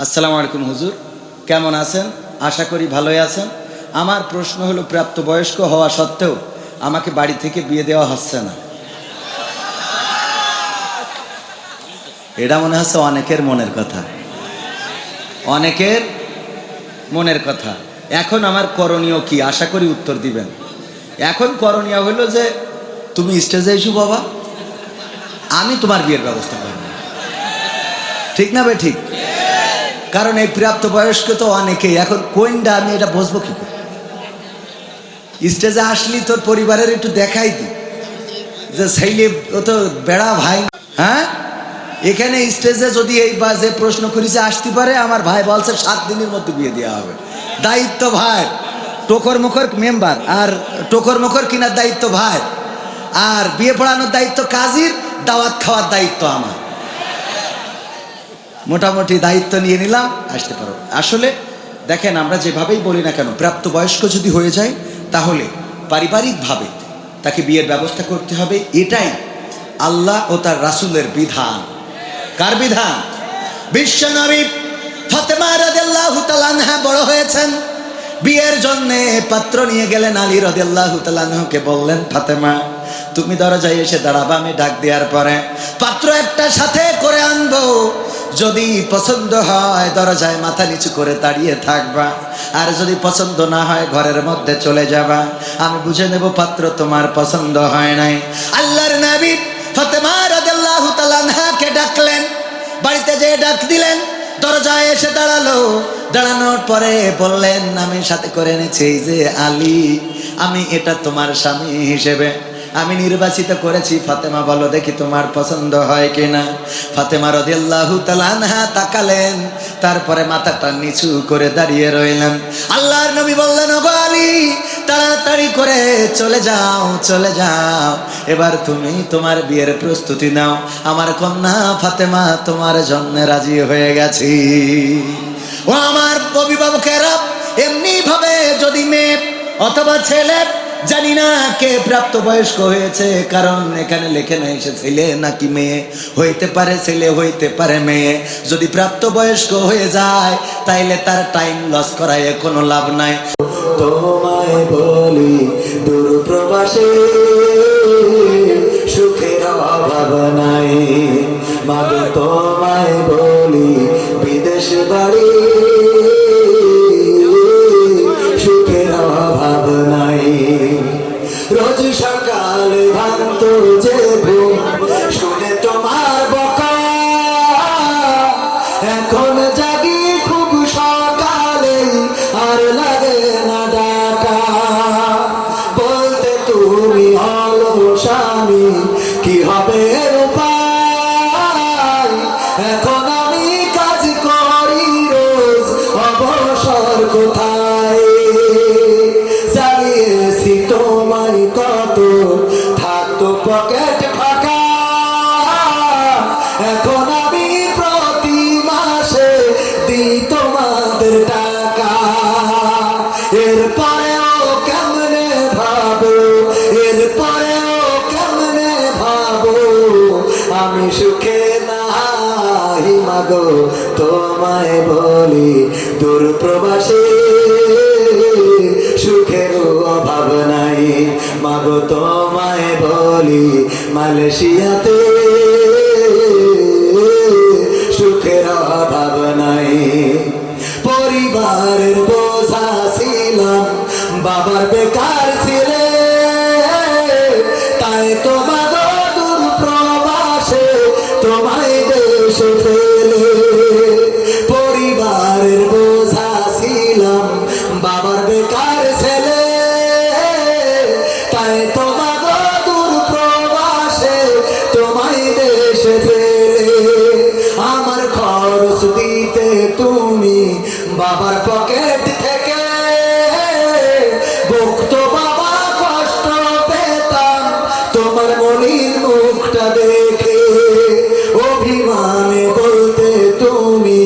আসসালামু আলাইকুম হুজুর, কেমন আছেন? আশা করি ভালোই আছেন। আমার প্রশ্ন হলো, প্রাপ্তবয়স্ক হওয়া সত্ত্বেও আমাকে বাড়ি থেকে বিয়ে দেওয়া হচ্ছে না। এটা মনে হচ্ছে অনেকের মনের কথা, অনেকের মনের কথা। এখন আমার করণীয় কি? আশা করি উত্তর দিবেন। এখন করণীয় হলো যে তুমি স্টেজে এসো বাবা, আমি তোমার বিয়ের ব্যবস্থা করব। ঠিক না বে ঠিক? কারণ এই প্রাপ্তবয়স্ক তো অনেকেই, এখন কোনটা আমি এটা বুঝবো কি করে? স্টেজে আসলি তোর পরিবারের একটু দেখাই দি যে ছেলে ও তো বেড়া ভাই। হ্যাঁ, এখানে স্টেজে যদি এই বা যে প্রশ্ন করেছে আসতে পারে, আমার ভাই বলছে 7 দিনের মধ্যে বিয়ে দেওয়া হবে। দায়িত্ব ভাই, টোকর মুখর মেম্বার, আর টোকর মুখর কিনার দায়িত্ব ভাই, আর বিয়ে পড়ানোর দায়িত্ব কাজীর, দাওয়াত খাওয়ার দায়িত্ব আমার। মোটামুটি দায়িত্ব নিয়ে নিলাম, আসতে পারো। আসলে দেখেন, আমরা যেভাবেই বলি না কেন, প্রাপ্তবয়স্ক যদি হয়ে যায় তাহলে পারিবারিকভাবে তাকে বিয়ের ব্যবস্থা করতে হবে। এটাই আল্লাহ ও তার রাসূলের বিধান। কার বিধান? বিশ্বনবী ফাতেমা রাদিয়াল্লাহু তাআলা আনহা বড় হয়েছেন, বিয়ের জন্য পাত্র নিয়ে গেলেন। আলী রাদিয়াল্লাহু তাআলা আনহুকে বললেন, ফাতেমা তুমি দরজায় এসে দাঁড়াবা, আমি ডাক দেওয়ার পরে পাত্র একটা সাথে করে আনবো। যদি পছন্দ হয় দরজায় মাথা নিচু করে দাঁড়িয়ে থাকবা, আর যদি পছন্দ না হয় ঘরের মধ্যে চলে যাবা। আমি বুঝে নেব পাত্র তোমার পছন্দ হয় নাই। আল্লাহর নবী ফাতেমা রাদিয়াল্লাহু তাআলা আনহাকে ডাকলেন, বাড়িতে যেয়ে ডাক দিলেন, দরজায় এসে দাঁড়ালো। দাঁড়ানোর পরে বললেন, আমি সাথে করে এনেছি এই যে আলী, আমি এটা তোমার স্বামী হিসেবে আমি নির্বাচিত করেছি। ফাতেমা বলো দেখি তোমার পছন্দ হয় কিনা। ফাতেমা রাদিয়াল্লাহু তাআলা আনহা তাকালেন, তারপরে মাথাটা নিচু করে দাঁড়িয়ে রইলেন। আল্লাহর নবী বললেন, ওগো আলী, তাড়াতাড়ি করে চলে যাও, চলে যাও, এবার তুমি তোমার বিয়ের প্রস্তুতি নাও। আমার কন্যা ফাতেমা তোমার জন্য রাজি হয়ে গেছি। ও আমার অভিভাবকেরা, এমনি ভাবে যদি মেয়ে অথবা ছেলে, জানি না কে প্রাপ্তবয়স্ক হয়েছে, কারণ এখানে লেখে নাই সে ছেলে নাকি মেয়ে, হইতে পারে ছেলে, হইতে পারে মেয়ে। যদি প্রাপ্তবয়স্ক হয়ে যায় তাইলে তার টাইম লস করায় কোনো লাভ নাই। তোমায় বলি দূর প্রবাসে সুখের অভাব নাই, মাগো তোমায় বলি বিদেশ বাড়ি সুখের অভাব নাই। রোজ সকাল ভাঙত যে ঘুম শুনে তোমার বকা, এখন জাগি খুব সকালে আর লাগে না ডাকা। বলতে তুমি হলো স্বামী, কি হবে উপায়? এখন আমি কাজ করি রোজ, অবসর কোথায়? জানিয়েছি তোমায় কত, থাকতো পকেট ফাঁকা। এখন আমি প্রতি মাসে দিই তোমাদের টাকা। এরপরেও কেমনে ভাবো, এরপরেও কেমনে ভাবো আমি সুখে নাই। মাগো তোমায় বলি দূর প্রবাসে সুখের অভাব নাই। মাগো তোমায় বলি মালয়েশিয়াতে সুখের অভাব নাই। পরিবারের বোঝা ছিলাম, বাবার বেকার ছিলে, তাই তোমার দূর প্রবাসে তোমায় দেশে ফেলে। পরিবারের বোঝা ছিলাম, বাবার বেকার ছেলে, তাই তোমার দূর প্রবাসে তোমায় দেশে ফেলে। আমার খরচ দিতে তুমি বাবার পকেট থেকে, ভুক্ত বাবা কষ্ট পেতাম তোমার মলিন মুখটা দেখে। অভিমানে বলতে তুমি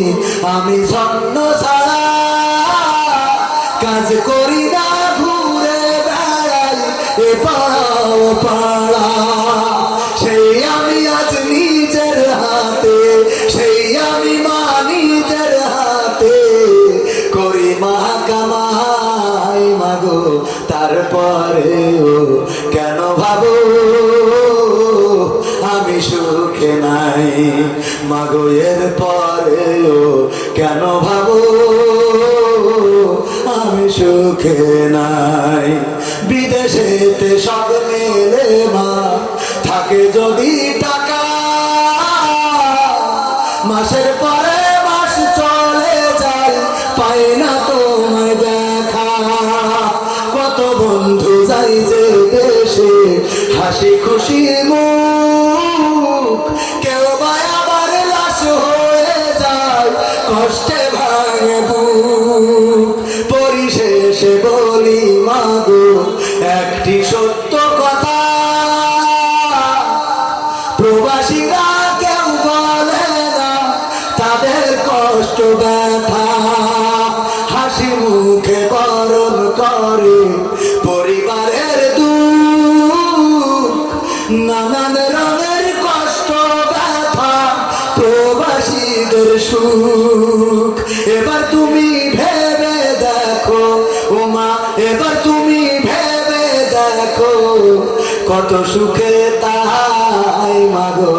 আমি ছন্ন ছাড়া, কাজ করি না ঘুরে বেড়াই এ পাড়াও পাড়া। সেই আমি আজ নিজের হাতে, সেই আমি মা নিজের হাতে তারপরেও কেন ভাবো আমি সুখে নাই, মাগো এর পরেও কেন ভাবো আমি সুখে নাই। বিদেশেতে সব মেলে মা, থাকে যদি টাকা, মাসের পরে মাস চলে যায়, পাই না তোমায় দেখা। কত বন্ধু যাই যে দেশে, হাসি খুশি মুখ, কেউ বা আবার লাশ হয়ে যায়, কষ্টে ভাঙে বুক। পরিশেষে বলি মাগো একটি সত্য কথা, প্রবাসীরা কেউ বলে না তাদের কষ্ট ব্যথা, হাসি মুখে বরণ করে পরিবারের দুঃখ। নানান রঙের কষ্ট ব্যথা প্রবাসীদের সুখ। এবার তুমি ভেবে দেখো ওমা, এবার তুমি ভেবে দেখো কত সুখে তাই মাগো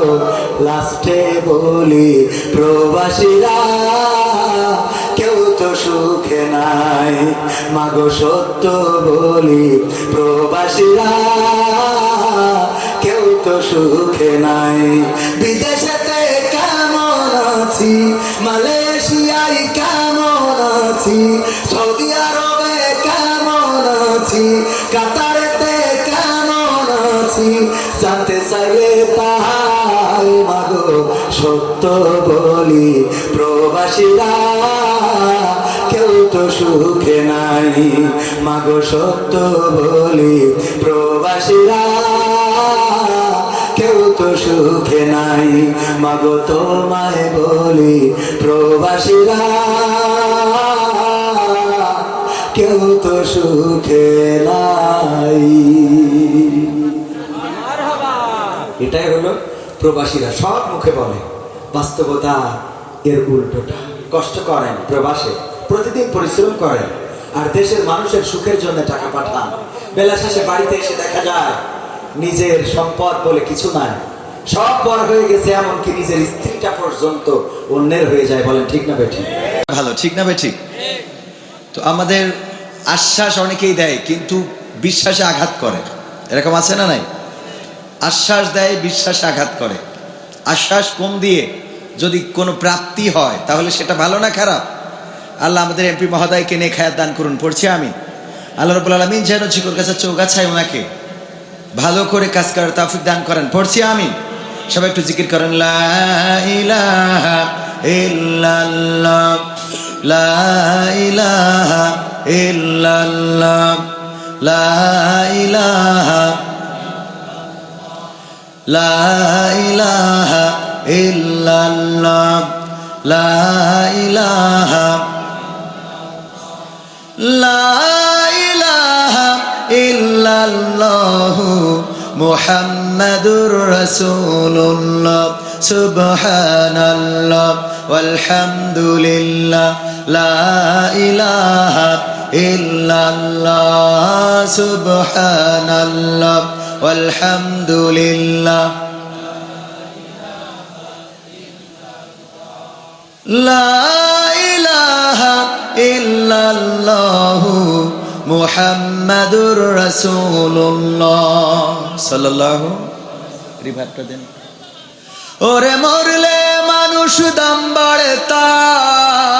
লাস্টে বলি প্রবাসীরা কেউ তো সুখে নাই, মাগো সত্য বলি প্রবাসীরা কেউ তো সুখে নাই। বিদেশেতে কেমন আছি, মালয়েশিয়ায় কেমন আছি, সৌদি আরবে কেমন আছি, কাতারেতে কেমন আছি, জানতে চাইলে তাই মাগো সত্য বলি প্রবাসীরা কেউ তো সুখে নাই, মাগো সত্য বলি প্রবাসীরা কেউ তো সুখে নাই, মাগো তোমায় বলি প্রবাসীরা কেউ তো সুখে নাই। এটাই হলো প্রবাসীরা সব মুখে বলে, বাস্তবতা এর উল্টোটা। কষ্ট করেন প্রবাসে, প্রতিদিন পরিশ্রম করেন, আর দেশের মানুষের সুখের জন্য টাকা পাঠান। বেলা শেষে বাড়িতে এসে দেখা যায় নিজের সম্পদ বলে কিছু নাই, সব বড় হয়ে গেছে, এমনকি নিজের স্ত্রীটা পর্যন্ত অন্যের হয়ে যায়। বলেন ঠিক না বেঠিক? ভালো, ঠিক না বেঠিক? তো আমাদের আশ্বাস অনেকেই দেয় কিন্তু বিশ্বাসে আঘাত করে, এরকম আছে না নাই? আশ্বাস দেয়, বিশ্বাসে আঘাত করে। আশ্বাস কম দিয়ে যদি কোনো প্রাপ্তি হয় তাহলে সেটা ভালো না খারাপ? আল্লাহ আমাদের এমপি মহোদয়কে নিয়ে খায়াত দান করুন। পড়ছি আমি, আল্লাহ রাব্বুল আলামিন যেন জিকর কাছে চৌগাছায় ওনাকে ভালো করে কাজ করার তৌফিক দান করেন। পড়ছি আমি, সবাই একটু জিকির করেন, লা ইলাহা ইল্লাল্লাহ, লা ইলাহা ইল্লাল্লাহ, লা ইলাহা, লা ইলাহা ইল্লাল্লাহ, লা ইলাহা, লা ইলাহা ইল্লাল্লাহু মুহাম্মাদুর রাসূলুল্লাহ, সুবহানাল্লাহ ওয়ালহামদুলিল্লাহ, লা ইলাহা ইল্লাল্লাহ, সুবহানাল্লাহ ওয়ালহামদুলিল্লাহ, লা ইলাহা ইল্লাল্লাহু মুহাম্মাদুর রাসূলুল্লাহ সাল্লাল্লাহু রিভারটা দেন। ওরে মরলে মানুষ দাম বাড়ে তার,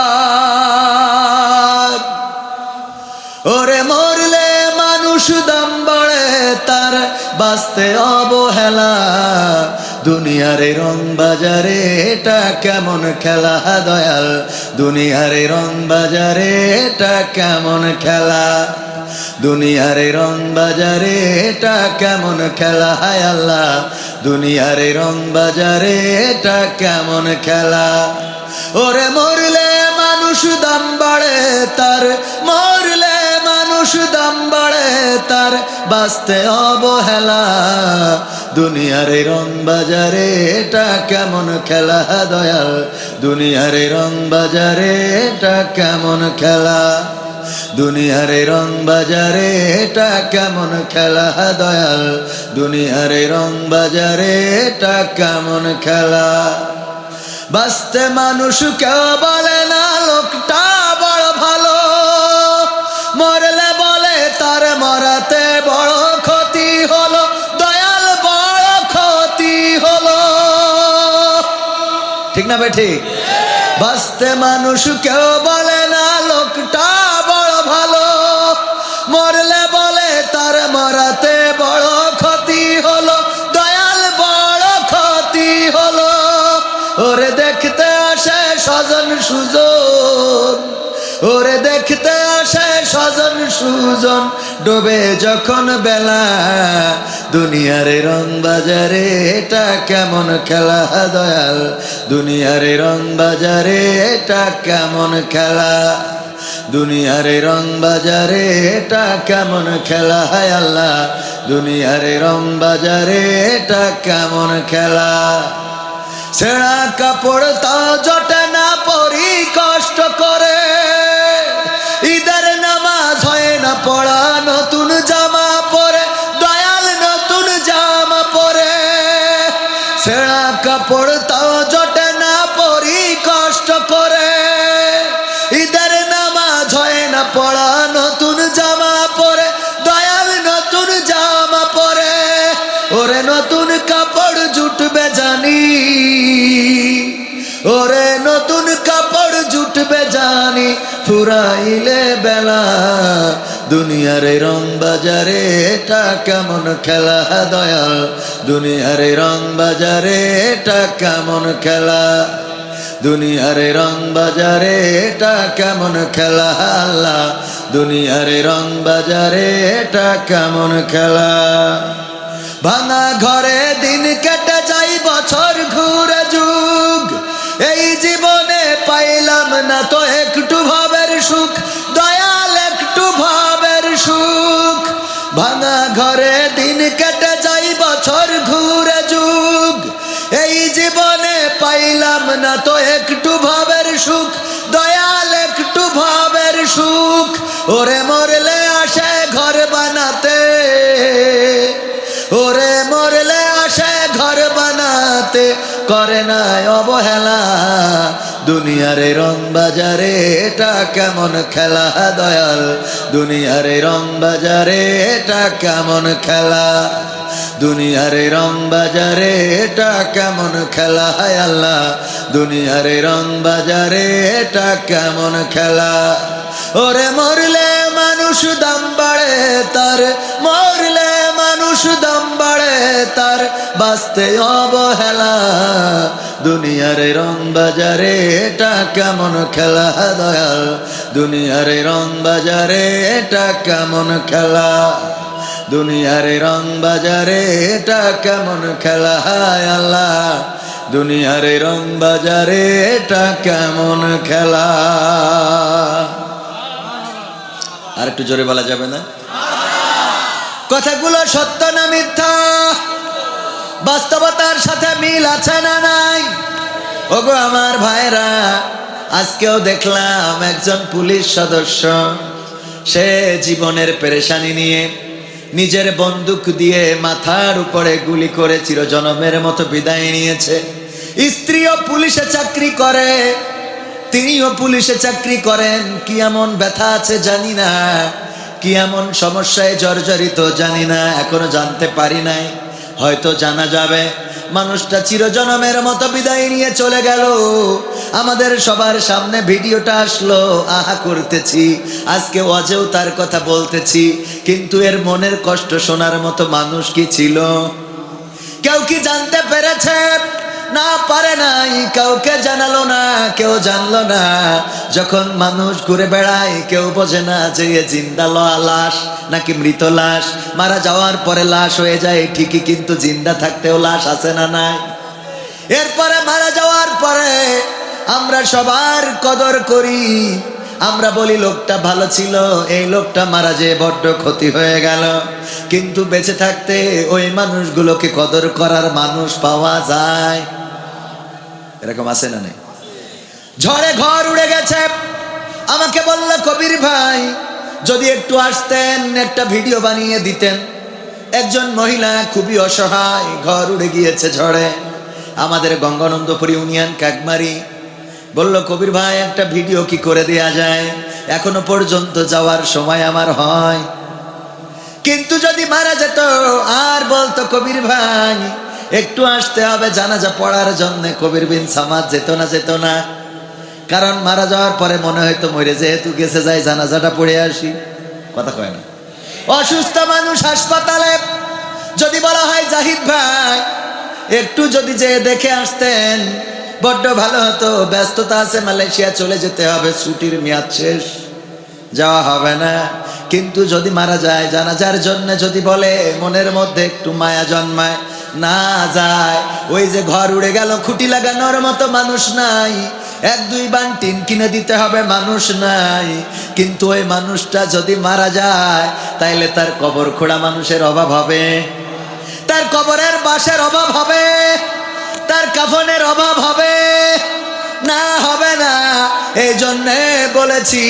ওরে মরলে মানুষ দাম বাড়ে তার, বাঁচতে অবহেলা দুনিয়ার রং বাজারে, এটা কেমন খেলা দয়াল, দুনিয়ার রং বাজারে এটা কেমন খেলা, দুনিয়ার রং বাজারে এটা কেমন খেলা, হায় আল্লাহ দুনিয়ার রং বাজারে এটা কেমন খেলা। ওরে মরলে মানুষ দাম বাড়ে তার, মরলে মানুষ দাম বাড়ে তার, বাঁচতে অবহেলা দুনিয়ার রং বাজারে এটা কেমন খেলা দয়াল, দুনিয়ার রং বাজারে এটা কেমন খেলা। দুনিয়ার এই রং বাজারে এটা কেমন খেলা দয়াল, দুনিয়ার এই রং বাজারে এটা কেমন খেলা। বাঁচতে মানুষ কেউ বলে না লোকটা বড় ভালো, মরলে বলে তার মরাতে বড় ক্ষতি হলো, দয়াল বড় ক্ষতি হলো। ঠিক না ভাই ঠিক? বাঁচতে মানুষ কেউ বলে না লোকটা বড় ভালো, মরলে বলে তার মরাতে বড় ক্ষতি হলো, দয়াল বড় ক্ষতি হলো। ওরে দেখতে আসে স্বজন সুজন, ওরে দেখতে আসে স্বজন সুজন, ডোবে যখন বেলা। দুনিয়ার রং বাজারে এটা কেমন খেলা দয়াল, দুনিয়ার রং বাজারে এটা কেমন খেলা। দুনিয়ার রং বাজারে এটা কেমন খেলা হায় আল্লাহ, দুনিয়ার রং বাজারে এটা কেমন খেলা। ছেঁড়া কাপড় তা জটে না পরি কষ্ট করে, ঈদের নামাজ হয় না পড়া নতুন জামা পরে, দয়াল নতুন জামা পরে। ছেঁড়া কাপড় তাও জটে না পরি কষ্ট করে, ঈদের নামাজ হয় না পড়া নতুন জামা পরে, দয়াল নতুন জামা পরে। ওরে নতুন কাপড় জুটবে জানি, ওরে নতুন কাপড় জুটবে জানি, ফুরাইলে বেলা। দুনিয়ার রং বাজারে এটা কেমন খেলা দয়াল, দুনিয়ার রং বাজারে এটা কেমন খেলা। দুনিয়ার রং বাজারে এটা কেমন খেলা আল্লাহ, দুনিয়ার রং বাজারে এটা কেমন খেলা। ভাঙা ঘরে দিন কেটে যাই বছর ঘুরে যুগ, এই জীবনে পাইলাম না তো একটু ভাবের সুখ, দয়াল একটু ভাবের সুখ। ভাঙা ঘরে দিন কেটে যাই বছর ঘুরে যুগ, এই জীবনে পাইলাম না তো একটু ভাবের সুখ, দয়াল একটু ভাবের সুখ। ওরে মরলে আসে ঘর বানাতে, ওরে মরলে আসে ঘর বানাতে, করে না অবহেলা। দুনিয়ার রং বাজারে এটা কেমন খেলা দয়াল, দুনিয়ার রং বাজারে এটা কেমন খেলা। দুনিয়ার রং বাজারে এটা কেমন খেলা হায় আল্লাহ, দুনিয়ার রং বাজারে এটা কেমন খেলা। ওরে মরলে মানুষ দাম বাড়ে তার, মরলে মানুষ দাম বাড়ে তার, বাঁচতে অবহেলা। দুনিয়ার রং বাজারে এটা কেমন খেলা দয়াল, দুনিয়ার রং বাজারে এটা কেমন খেলা। দুনিয়ার রং বাজারে এটা কেমন খেলা হায় আল্লাহ, দুনিয়ার রং বাজারে এটা কেমন খেলা। আর একটু জোরে বলা যাবে না? কথাগুলো সত্য না মিথ্যা? বাস্তবতার সাথে মিল আছে না নাই? ওগো আমার ভাইরা, আজকেও দেখলাম একজন পুলিশ সদস্য, সে জীবনের পেরেশানি নিয়ে নিজের বন্দুক দিয়ে মাথার উপরে গুলি করে চিরজনমের মতো বিদায় নিয়েছে। স্ত্রীও পুলিশে চাকরি করে, তিনিও পুলিশে চাকরি করেন। কি এমন ব্যথা আছে জানি না, কি এমন সমস্যায় জর্জরিত জানি না, এখনো জানতে পারি নাই, হয়তো জানা যাবে। মানুষটা চিরজনমের মতো বিদায় নিয়ে চলে গেল, আমাদের সবার সামনে ভিডিওটা আসলো, আহা করতেছি, আজকে ওয়াজেও তার কথা বলতেছি, কিন্তু এর মনের কষ্ট শোনার মতো মানুষ কি ছিল? কেউ কি জানতে পেরেছে? না পারে নাই, কাউকে জানালো না, কেউ জানলো না। যখন মানুষ ঘুরে বেড়ায় কেউ বোঝে না যে এ জিন্দা লাশ নাকি মৃত লাশ। মারা যাওয়ার পরে লাশ হয়ে যায় ঠিকই, কিন্তু জিন্দা থাকতেও লাশ আছে না নাই? এরপরে মারা যাওয়ার পরে আমরা সবার কদর করি, আমরা বলি লোকটা ভালো ছিল, এই লোকটা মারা যেয়ে বড্ড ক্ষতি হয়ে গেল। কিন্তু বেঁচে থাকতে ওই মানুষগুলোকে কদর করার মানুষ পাওয়া যায়? এরকম আছে না নেই? ঝড়ে ঘর উড়ে গেছে, আমাকে বলল, কবির ভাই যদি একটু আসতেন, একটা ভিডিও বানিয়ে দিতেন। একজন মহিলা খুবই অসহায়, ঘর উড়ে গিয়েছে ঝড়ে, আমাদের গঙ্গানন্দপুর ইউনিয়ন কাকমারি। বলল, কবির ভাই একটা ভিডিও কি করে দেয়া যায়? এখনো পর্যন্ত যাওয়ার সময় আমার হয়, কিন্তু যদি মারা যেত আর বলতো, কবির ভাই একটু আসতে হবে জানাজা পড়ার জন্য, কবির বিন সামাদ যেত না। কারণ মারা যাওয়ার পরে মনে হয়তো মরে যেহেতু গেছে, যাই জানাজাটা পড়ে আসি। কথা কয় না? অসুস্থ মানুষ হাসপাতালে যদি বলা হয়, জাহিদ ভাই একটু যদি যে দেখে আসতেন বড্ড ভালো হতো, ব্যস্ততা আছে, মালয়েশিয়া চলে যেতে হবে, ছুটির মেয়াদ শেষ, যাওয়া হবে না। কিন্তু যদি মারা যায় জানাজার জন্য যদি বলে, মনের মধ্যে একটু মায়া জন্মায়, না যায়। ওই যে ঘর উড়ে গেল, খুঁটি লাগানোর মতো মানুষ নাই, 1-2 বান টিন কিনে দিতে হবে, মানুষ নাই। কিন্তু ওই মানুষটা যদি মারা যায় তাইলে তার কবর খোঁড়া মানুষের অভাব হবে, তার কবরের বাসের অভাব হবে, তার কাফনের অভাব হবে না? হবে না। এই জন্যে বলেছি,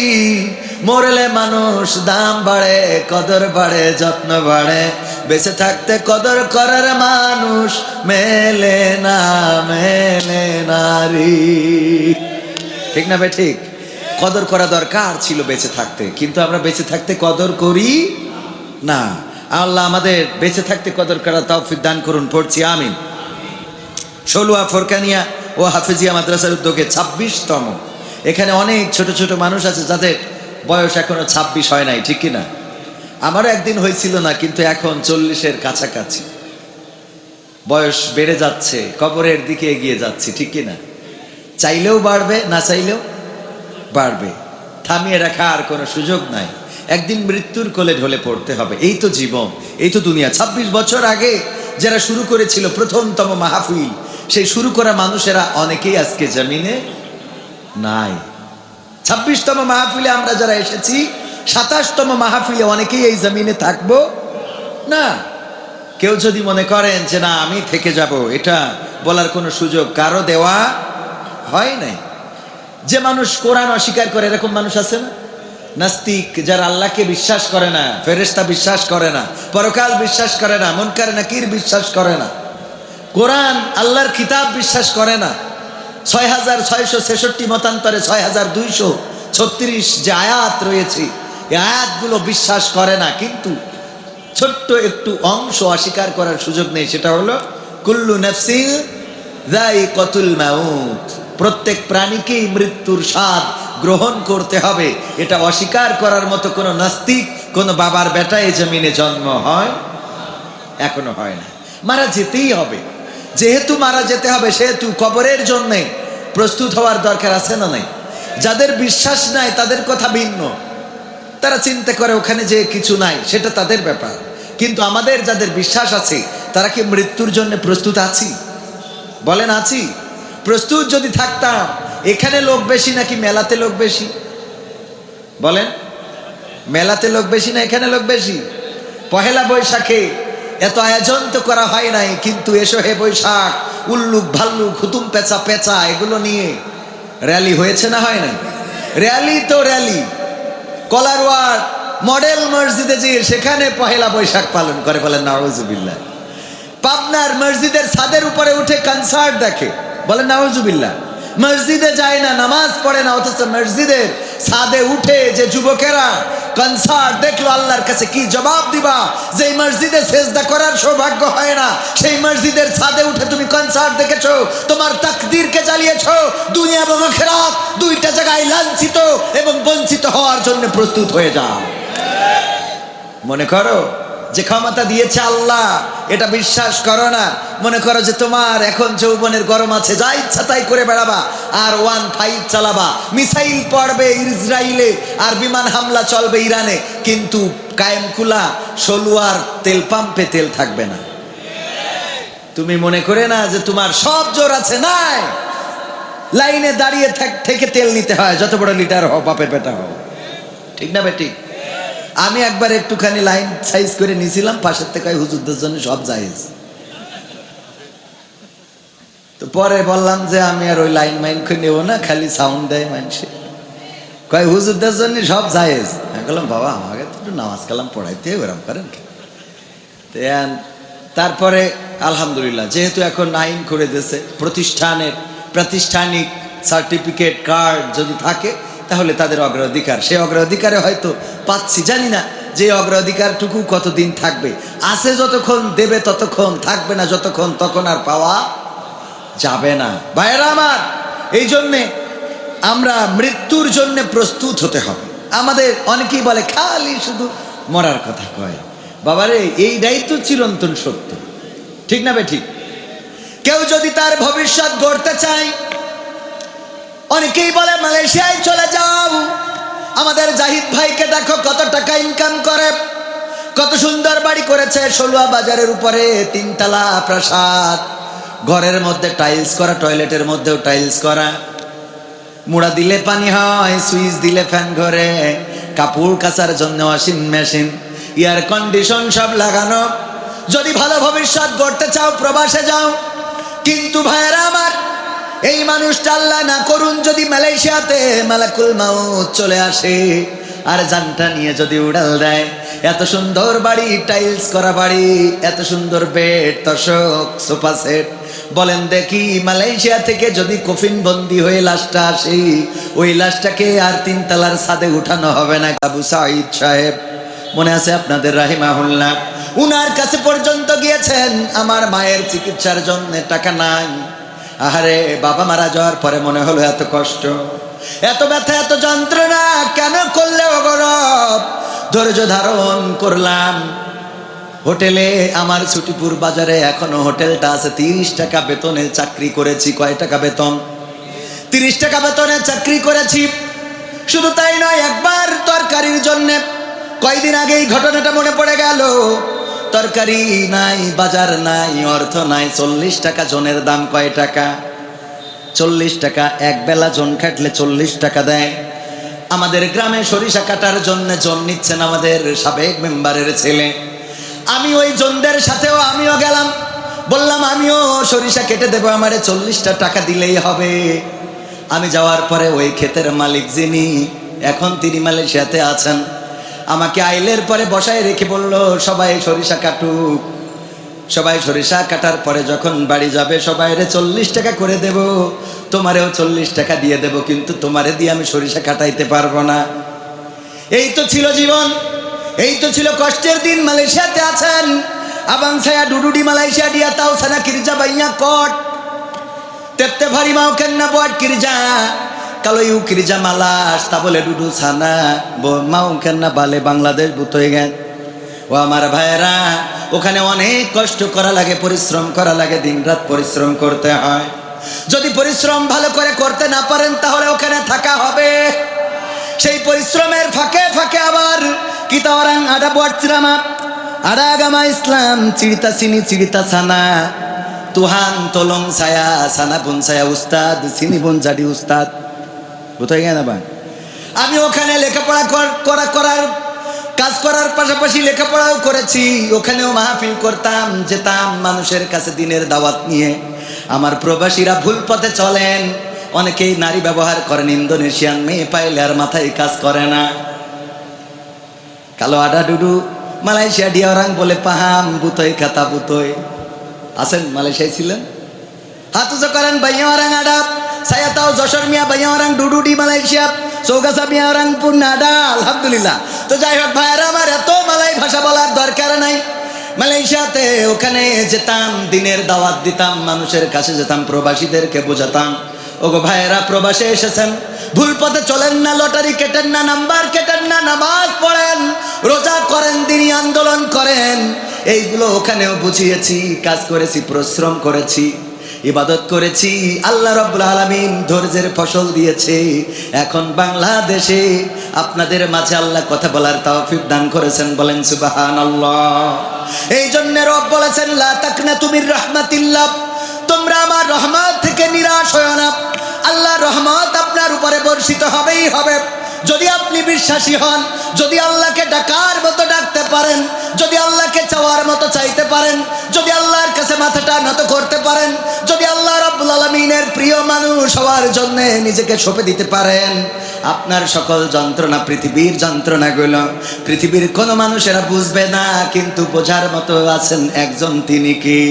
মরলে মানুষ দাম বাড়ে, কদর বাড়ে, যত্ন বাড়ে, বেঁচে থাকতে কদর করার মানুষ মেলে না রে। ঠিক না ভাই? ঠিক। কদর করা দরকার ছিল বেঁচে থাকতে, কিন্তু আমরা বেঁচে থাকতে কদর করি না। আল্লাহ আমাদের বেঁচে থাকতে কদর করা তৌফিক দান করুন, পড়ছি আমিন। ষোলুয়া ফোরকানিয়া ও হাফিজিয়া মাদ্রাসার উদ্যোগে 26তম। এখানে অনেক ছোট ছোট মানুষ আছে যাদের বয়স এখনো 26 হয় নাই, ঠিক কিনা? আমারও একদিন হয়েছিল না, কিন্তু এখন 40-এর কাছাকাছি, বয়স বেড়ে যাচ্ছে, কবরের দিকে এগিয়ে যাচ্ছি, ঠিক কিনা? চাইলেও বাড়বে, না চাইলেও বাড়বে, থামিয়ে রাখার কোনো সুযোগ নাই। একদিন মৃত্যুর কোলে ঢলে পড়তে হবে, এই তো জীবন, এই তো দুনিয়া। 26 বছর আগে যারা শুরু করেছিল প্রথমতম মাহফিল, সেই শুরু করা মানুষেরা অনেকেই আজকে জমিনে নাই। 26তম মাহফিলে আমরা যারা এসেছি, 27তম মাহফিলে অনেকেই এই জমিনে থাকবো না। কেউ যদি মনে করেন যে না আমি থেকে যাব, এটা বলার কোনো সুযোগ কারো দেওয়া হয় নাই। যে মানুষ কোরআন অস্বীকার করে, এরকম মানুষ আছে না? নাস্তিক, যারা আল্লাহকে বিশ্বাস করে না, ফেরেশতা বিশ্বাস করে না, পরকাল বিশ্বাস করে না, মুনকার নাকির বিশ্বাস করে না, কোরআন আল্লাহর কিতাব বিশ্বাস করে না, 6666 মতান্তরে 6236 যে আয়াত রয়েছে, এই আয়াতগুলো বিশ্বাস করে না। কিন্তু ছোট্ট একটু অংশ অস্বীকার করার সুযোগ নেই, সেটা হলো কুল্লু নাফসিন যায়িকাতুল মাউত, প্রত্যেক প্রাণীকেই মৃত্যুর স্বাদ গ্রহণ করতে হবে। এটা অস্বীকার করার মতো কোনো নাস্তিক, কোনো বাবার বেটা এই জমিনে জন্ম হয় এখনো হয় না। মারা যেতেই হবে, যেহেতু মারা যেতে হবে সেহেতু কবরের জন্য প্রস্তুত হওয়ার দরকার আছে না নাই? যাদের বিশ্বাস নাই তাদের কথা ভিন্ন, তারা চিন্তা করে ওখানে যে কিছু নাই, সেটা তাদের ব্যাপার। কিন্তু আমাদের যাদের বিশ্বাস আছে, তারা কি মৃত্যুর জন্য প্রস্তুত আছি? বলেন আছি? প্রস্তুত যদি থাকতাম, এখানে লোক বেশি নাকি মেলাতে লোক বেশি? বলেন, মেলাতে লোক বেশি না এখানে লোক বেশি? পহেলা বৈশাখে এত আয়োজন তো করা হয় নাই, কিন্তু এসো হে বৈশাখ, উল্লুক ভাল্লুক হুতুম পেঁচা পেঁচা এগুলো নিয়ে র্যালি হয়েছে না হয় নাই? র্যালি তো র্যালি, কলারওয়ার মডেল মসজিদে যে সেখানে পহেলা বৈশাখ পালন করে, বলেন নাউজুবিল্লাহ। পাবনার মসজিদের ছাদের উপরে উঠে কনসার্ট দেখে, বলেন নাউজুবিল্লাহ। মসজিদে যায় না, নামাজ পড়ে না, অথচ মসজিদের ছাদে উঠে যে যুবকেরা কনসার্ট দেখলো, আল্লাহর কাছে কি জবাব দিবা? যে মসজিদে সেজদা করার সৌভাগ্য হয় না, সেই মসজিদের ছাদে উঠে তুমি কনসার্ট দেখেছো, তোমার তাকদীরকে জ্বালিয়েছো। দুনিয়া এবং আখিরাত দুইটা জায়গায় লাঞ্ছিত এবং বঞ্চিত হওয়ার জন্য প্রস্তুত হয়ে যাও। মনে করো যে ক্ষমতা দিয়েছে আল্লাহ, এটা বিশ্বাস করো না। মনে করো যে তোমার এখন যৌবনের গরম আছে, যা ইচ্ছা তাই করে বেড়াবা, আর 15 চালাবা, মিসাইল পড়বে ইসরায়েলে, আর বিমান হামলা চলবে ইরানে, কিন্তু কায়েমকুলা ষোলুয়ার তেল পাম্পে তেল থাকবে না। তুমি মনে করে না যে তোমার সব জোর আছে? নাই, লাইনে দাঁড়িয়ে থেকে তেল নিতে হয়, যত বড় লিটার হও, বাপের বেটা হও, ঠিক না বেটি? আমি একবার একটুখানি লাইন সাইজ করে নিয়েছিলাম, পাশের থেকে হুজুরদের জন্য সব জায়েজ। তো পরে বললাম যে আমি আর ওই লাইন মাইন করে নেবো না, খালি সাউন্ড দেয় মানুষে, কয় হুজুরদের জন্য সব জায়েজ। আমি বললাম বাবা আমাকে তো একটু নামাজ কালাম পড়াইতে ওরম করেন কি? তারপরে আলহামদুলিল্লাহ যেহেতু এখন আইন করে দিয়েছে, প্রাতিষ্ঠানিক সার্টিফিকেট কার্ড যদি থাকে তাহলে তাদের অগ্রাধিকার, সেই অগ্রাধিকারে হয়তো পাচ্ছি, জানি না যে অগ্রাধিকারটুকু কতদিন থাকবে। আছে যতক্ষণ দেবে ততক্ষণ, থাকবে না যতক্ষণ তখন আর পাওয়া যাবে না। ভাইয়েরা আমার, এই জন্যে আমরা মৃত্যুর জন্য প্রস্তুত হতে হবে। আমাদের অনেকেই বলে খালি শুধু মরার কথা কয়। বাবারে এইটাই তো চিরন্তন সত্য, ঠিক না বে ঠিক? কেউ যদি তার ভবিষ্যৎ গড়তে চায়, অনেকেই বলে মালয়েশিয়ায় চলে যাও। আমাদের জাহিদ ভাইকে দেখো কত টাকা ইনকাম করে, কত সুন্দর বাড়ি করেছে সলুয়া বাজারের উপরে, 3 তলা প্রাসাদ, ঘরের মধ্যে টাইলস করা, টয়লেটের মধ্যেও টাইলস করা, মুড়া দিলে পানি হয়, সুইচ দিলে ফ্যান ঘরে, কাপড় কাচার জন্য ওয়াশিং মেশিন, এয়ার কন্ডিশন সব লাগানো। যদি ভালো ভবিষ্যৎ গড়তে চাও প্রবাসে যাও। কিন্তু ভাইয়েরা আমার, এই মানুষটা আল্লাহ না করুন যদি মালয়েশিয়াতে মালাকুল মাউত চলে আসে আর জানটা নিয়ে যদি উড়াল দেয়, এত সুন্দর বাড়ি, টাইলস করা বাড়ি, এত সুন্দর বেড, তোশক, সোফা সেট, বলেন দেখি মালয়েশিয়া থেকে যদি কফিন বন্দি হয়ে লাশটা আসে, ওই লাশটাকে আর 3 তলার ছাদে উঠানো হবে না? আবু সাঈদ সাহেব মনে আছে আপনাদের রাহিমাহুল্লাহ, উনার কাছে পর্যন্ত গিয়েছেন আমার মায়ের চিকিৎসার জন্য টাকা নাই। আহারে বাবা মারা যাওয়ার পরে মনে হলো এত কষ্ট, এত ব্যথা, এত যন্ত্রণা কেন করলে অগরব? ধৈর্য ধারণ করলাম। হোটেলে আমার ছুটিপুর বাজারে এখনো হোটেলটা আছে, 30 টাকা বেতনে চাকরি করেছি। কয় টাকা বেতন? 30 টাকা বেতনে চাকরি করেছি। শুধু তাই নয়, একবার তরকারির জন্যে, কয়দিন আগে এই ঘটনাটা মনে পড়ে গেল, তরকারি নাই, বাজার নাই, অর্থ নাই, 40 টাকা জনের দাম। কয় টাকা? 40 টাকা। এক বেলা জন কাটলে 40 টাকা দেয়। আমাদের গ্রামে সরিষা কাটার জন্য জন নিচ্ছেন আমাদের সাবেক মেম্বারের ছেলে। আমি ওই জনদের সাথেও আমিও গেলাম, বললাম আমিও সরিষা কেটে দেবো, আমারে 40টা টাকা দিলেই হবে। আমি যাওয়ার পরে ওই ক্ষেতের মালিক যিনি, এখন তিনি মালয়েশিয়াতে আছেন, আমাকে আইলের পরে বসায় রেখে বলল সবাই সরিষা কাটুক। সবাই সরিষা কাটার পরে যখন বাড়ি যাবে সবাইরে 40 টাকা করে দেব, তোমারেও 40 টাকা দিয়ে দেব, কিন্তু তোমারে দিয়ে আমি সরিষা কাটাইতে পারবো না। এই তো ছিল জীবন, এই তো ছিল কষ্টের দিন। মালয়েশিয়াতে আছেন, আবাং saya duduk di Malaysia dia tahu sana kerja banyak kot. Tete hari mau kena buat kerja, kalau you kerja malas tak boleh duduk sana, mau kena balik Bangladesh butuh kan? ও আমার ভাইয়েরা, ওখানে অনেক কষ্ট করা লাগে, পরিশ্রম করা লাগে, দিনরাত পরিশ্রম করতে হয়। যদি পরিশ্রম ভালো করে করতে না পারেন তাহলে ওখানে থাকা হবে। সেই পরিশ্রমের ফাঁকে ফাঁকে আবার kita orang ada buat ceramah, ada agama Islam, cerita sini cerita sana, Tuhan tolong saya, sana pun saya ustad, sini pun jadi ustad. Betul kan Bang? আমি ওখানে লেখাপড়া করার কাজ করার পাশাপাশি লেখাপড়াও করেছি। ওখানেও মাহফিল করতাম, যেতাম মানুষের কাছে দিনের দাওয়াত নিয়ে। আমার প্রবাসীরা ভুল পথে চলেন, অনেকেই নারী ব্যবহার করেন, ইন্দোনেশিয়ান মেয়ে পাইলে আর মাথায় কাজ করে না। Kalau ada duduk Malaysia dia orang boleh paham butoy kata butoy. Asen Malaysia ছিলেন? Hatu sekarang banyak orang ada. Saya tahu Joshor Mia banyak orang duduk di Malaysia. Sogasa Mia orang pun ada, alhamdulillah. তো যাই হোক ভাইরা আমার, এত মালয় ভাষা বলার দরকার নাই। মালয়েশিয়াতে ওখানে যেতাম, দিনের দাওয়াত দিতাম, মানুষের কাছে যেতাম, প্রবাসীদেরকে বোঝাতাম, ওগো ভাইয়েরা প্রবাসে এসেছেন, ভুল পথে চলেন না, লটারি কেটেন না, নাম্বার কেটেন না, নামাজ পড়েন, রোজা করেন, দিনই আন্দোলন করেন। এইগুলো ওখানেও বুঝিয়েছি, কাজ করেছি, পরিশ্রম করেছি, ইবাদত করেছি। আল্লাহ রাব্বুল আলামিন ধৈর্যের ফসল দিয়েছে। এখন বাংলাদেশে আপনাদের মাঝে আল্লাহ কথা বলার তৌফিক দান করেছেন, বলেন সুবহানাল্লাহ। এই জন্য রব বলেছেন লা তাকনাতু মির রাহমাতিল্লাহ, তোমরা আমার রহমত থেকে নিরাশ হয়ো না। আল্লাহর রহমত আপনার উপরে বর্ষিত হবেই হবে। যদি আপনি বিশ্বাসী হন, যদি আল্লাহকে ডাকার মতো ডাকতে পারেন, যদি আল্লাহকে চাওয়ার মতো চাইতে পারেন, যদি আল্লাহর কাছে মাথাটা নত করতে পারেন, যদি আল্লাহ রাব্বুল আলামিনের প্রিয় মানুষ হওয়ার জন্য নিজেকে সঁপে দিতে পারেন, আপনার সকল যন্ত্রণা, পৃথিবীর যন্ত্রণাগুলো পৃথিবীর কোনো মানুষেরা বুঝবে না, কিন্তু বোঝার মতো আছেন একজন, তিনি কি?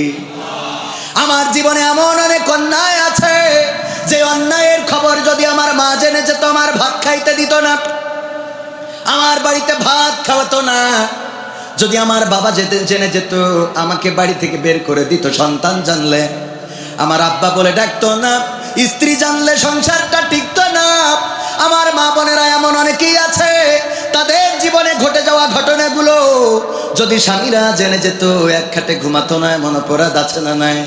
আমার জীবনে এমন অনেক অন্যায় আছে, যে অন্যায়ের খবর যদি আমার মা জেনে যেত, আমার ভাত খাইতে দিত না, আমার বাড়িতে ভাত খাওয়াতো না। যদি আমার বাবা জেনে যেত, আমাকে বাড়ি থেকে বের করে দিত। সন্তান জানলে আমার আব্বা বলে ডাকতো না, স্ত্রী জানলে সংসারটা টিকতো না। আমার মা বোনেরা এমন অনেকেই আছে, তাদের জীবনে ঘটে যাওয়া ঘটনাগুলো যদি স্বামীরা জেনে যেত, এক খাটে ঘুমাতো না। এমন অপরাধ আছে না নাই?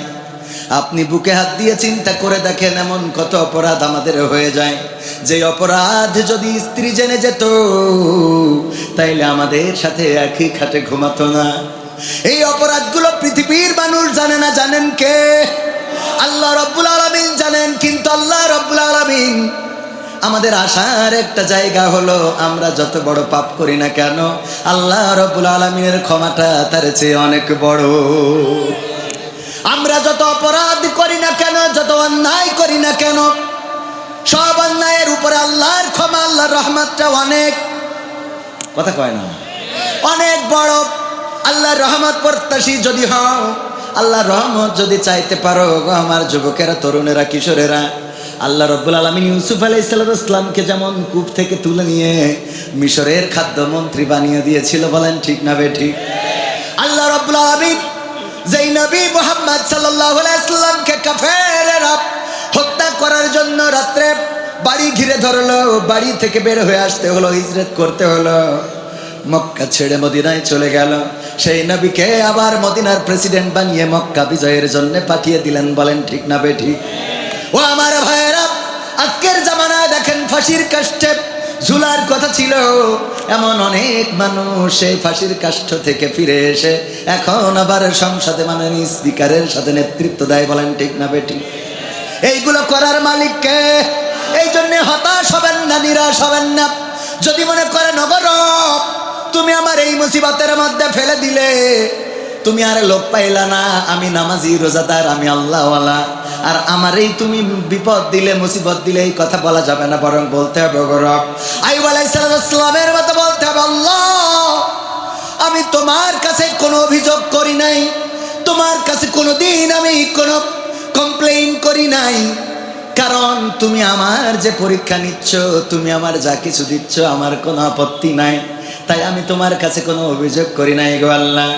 আপনি বুকে হাত দিয়ে চিন্তা করে দেখেন, এমন কত অপরাধ আমাদের হয়ে যায়, যে অপরাধ যদি স্ত্রী জেনে যেত, তাইলে আমাদের সাথে একই খাটে ঘুমাতো না। এই অপরাধগুলো পৃথিবীর মানুষ জানে না। জানেন কে? আল্লাহ রাব্বুল আলামিন জানেন। কিন্তু আল্লাহ রাব্বুল আলামিন আমাদের আশার একটা জায়গা হলো, আমরা যত বড় পাপ করি না কেন, আল্লাহ রাব্বুল আলামিনের ক্ষমাটা তার চেয়ে অনেক বড়। আমরা যত অপরাধ করি না কেন, যত অন্যায় করি না কেন, সব অন্যায়ের উপরে আল্লাহর ক্ষমা, আল্লাহর রহমতটা অনেক, কথা কয় না, অনেক বড়। আল্লাহর রহমত প্রত্যাশী যদি হও, আল্লাহর রহমত যদি চাইতে পারো, আমার যুবকেরা, তরুণেরা, কিশোরেরা, আল্লাহ রাব্বুল আলামিন ইউসুফ আলাইহিস সালামকে যেমন কূপ থেকে তুলে নিয়ে মিশরের খাদ্যমন্ত্রী বানিয়ে দিয়েছিল, বলেন ঠিক না বেঠিক? আল্লাহ রাব্বুল আলামিন যেই নবী মুহাম্মদ সাল্লাল্লাহু আলাইহি ওয়াসাল্লামকে কাফেররা হত্যা করার জন্য রাত্রে বাড়ি ঘিরে ধরলো, বাড়ি থেকে বের হয়ে আসতে হলো, হিজরত করতে হলো, মক্কা ছেড়ে মদিনায় চলে গেল, সেই নবীকে আবার মদিনার প্রেসিডেন্ট বানিয়ে মক্কা বিজয়ের জন্য পাঠিয়ে দিলেন, বলেন ঠিক না বেঠিক? ও আমার ভাইয়েরা, আজকের জামানায় দেখেন ফাঁসির কাষ্ঠে ঝুলার কথা ছিল, এমন অনেক মানুষ সেই ফাঁসির কাষ্ঠ থেকে ফিরে এসে এখন আবার সংসদে মাননীয় স্পিকারের সাথে নেতৃত্ব দেয়, বলেন ঠিক না বেঠিক? এইগুলো করার মালিক কে? এই জন্য হতাশ হবেন না, নিরাশ হবেন না। যদি মনে করেন নগর তুমি আমার এই মুসিবতের মধ্যে ফেলে দিলে, তুমি আর লোক পাইলা না, আমি নামাজি, রোজাদার, আমি আল্লাহওয়ালা, আর আমার এই তুমি বিপদ দিলে, মুসিবত দিলে, এই কথা বলা যাবে না, বরং বলতে হবে গৌরব আইয়ুব আলাইহিস সালামের মতো বলতে হবে, আল্লাহ আমি তোমার কাছে কোনো অভিযোগ করি নাই, তোমার কাছে কোনোদিন আমি কোনো কমপ্লেইন করি নাই, কারণ তুমি আমার যে পরীক্ষা নিচ্ছ, তুমি আমার যা কিছু দিচ্ছ, আমার কোনো আপত্তি নাই, তাই আমি তোমার কাছে কোনো অভিযোগ করি নাই গো আল্লাহ।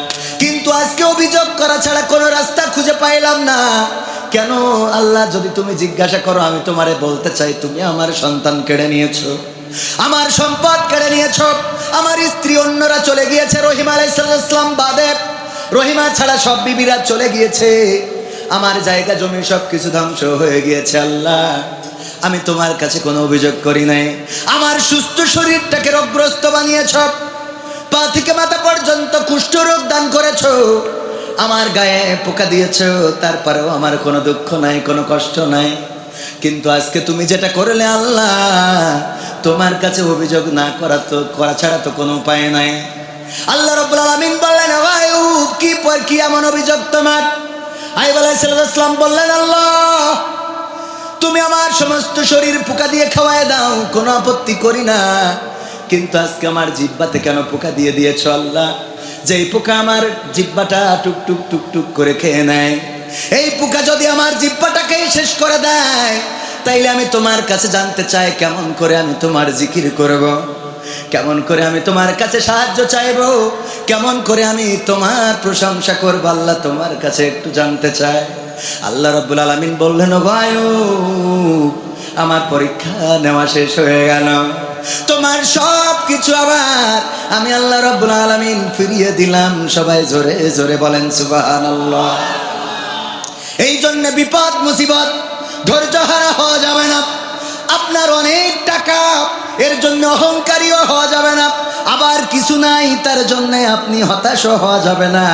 কিন্তু আজকে অভিযোগ করা ছাড়া কোনো রাস্তা খুঁজে পাইলাম না। কেন আল্লাহ? যদি তুমি জিজ্ঞাসা করো, আমি তোমারে বলতে চাই, তুমি আমার সন্তান কেড়ে নিয়েছো, আমার সম্পদ কেড়ে নিয়েছো, আমার স্ত্রী অন্যরা চলে গিয়েছে, রহিমা আলাইহিস সালাম বাদে, রহিমা ছাড়া সব বিবিরা চলে গিয়েছে, আমার জায়গা জমি সব কিছু ধ্বংস হয়ে গিয়েছে। আল্লাহ আমি তোমার কাছে কোনো অভিযোগ করি নাই, আমার সুস্থ শরীরটাকে রোগগ্রস্ত বানিয়েছ, পা থেকে মাথা পর্যন্ত কুষ্ঠ রোগ দান করেছ, আমার গায়ে পোকা দিয়েছ, তারপরেও আমার কোনো দুঃখ নাই, কোনো কষ্ট নাই। কিন্তু আজকে তুমি যেটা করলে আল্লাহ, তোমার কাছে অভিযোগ না করা ছাড়া তো কোনো উপায় নাই। আল্লাহ রাব্বুল আলামিন বললেন, আইয়ুব কি এমন অভিযোগ তোমার? আইয়ুব আলাইহিস সালাম বললেন, আল্লাহ তুমি আমার সমস্ত শরীর পোকা দিয়ে খাওয়ায় দাও, কোনো আপত্তি করি না, কিন্তু আজকে আমার জিহ্বাতে কেন পোকা দিয়ে দিয়েছো আল্লাহ? যেই পোকা আমার জিহ্বাটা টুকটুক টুকটুক করে খেয়ে নেয়, এই পোকা যদি আমার জিহ্বাটাকেই শেষ করে দেয়, তাইলে আমি তোমার কাছে জানতে চাই, কেমন করে আমি তোমার জিকির করব, কেমন করে আমি তোমার কাছে সাহায্য চাইব, কেমন করে আমি তোমার প্রশংসা করব, আল্লাহ তোমার কাছে একটু জানতে চাই। আল্লাহ রাব্বুল আলামিন বললেন, ও আইয়ুব আমার পরীক্ষা নেওয়া শেষ হয়ে গেল, তোমার সব কিছু আবার আমি আল্লাহ রাব্বুল আলামিন ফিরিয়ে দিলাম। সবাই জোরে জোরে বলেন সুবহানাল্লাহ। এই জন্য বিপদ মুসিবত ধৈর্যহারা হওয়া যাবে না। আপনার অনেক টাকা, এর জন্য অহংকারীও হওয়া যাবে না, আবার কিছু নাই তার জন্য আপনি হতাশও হওয়া যাবে না।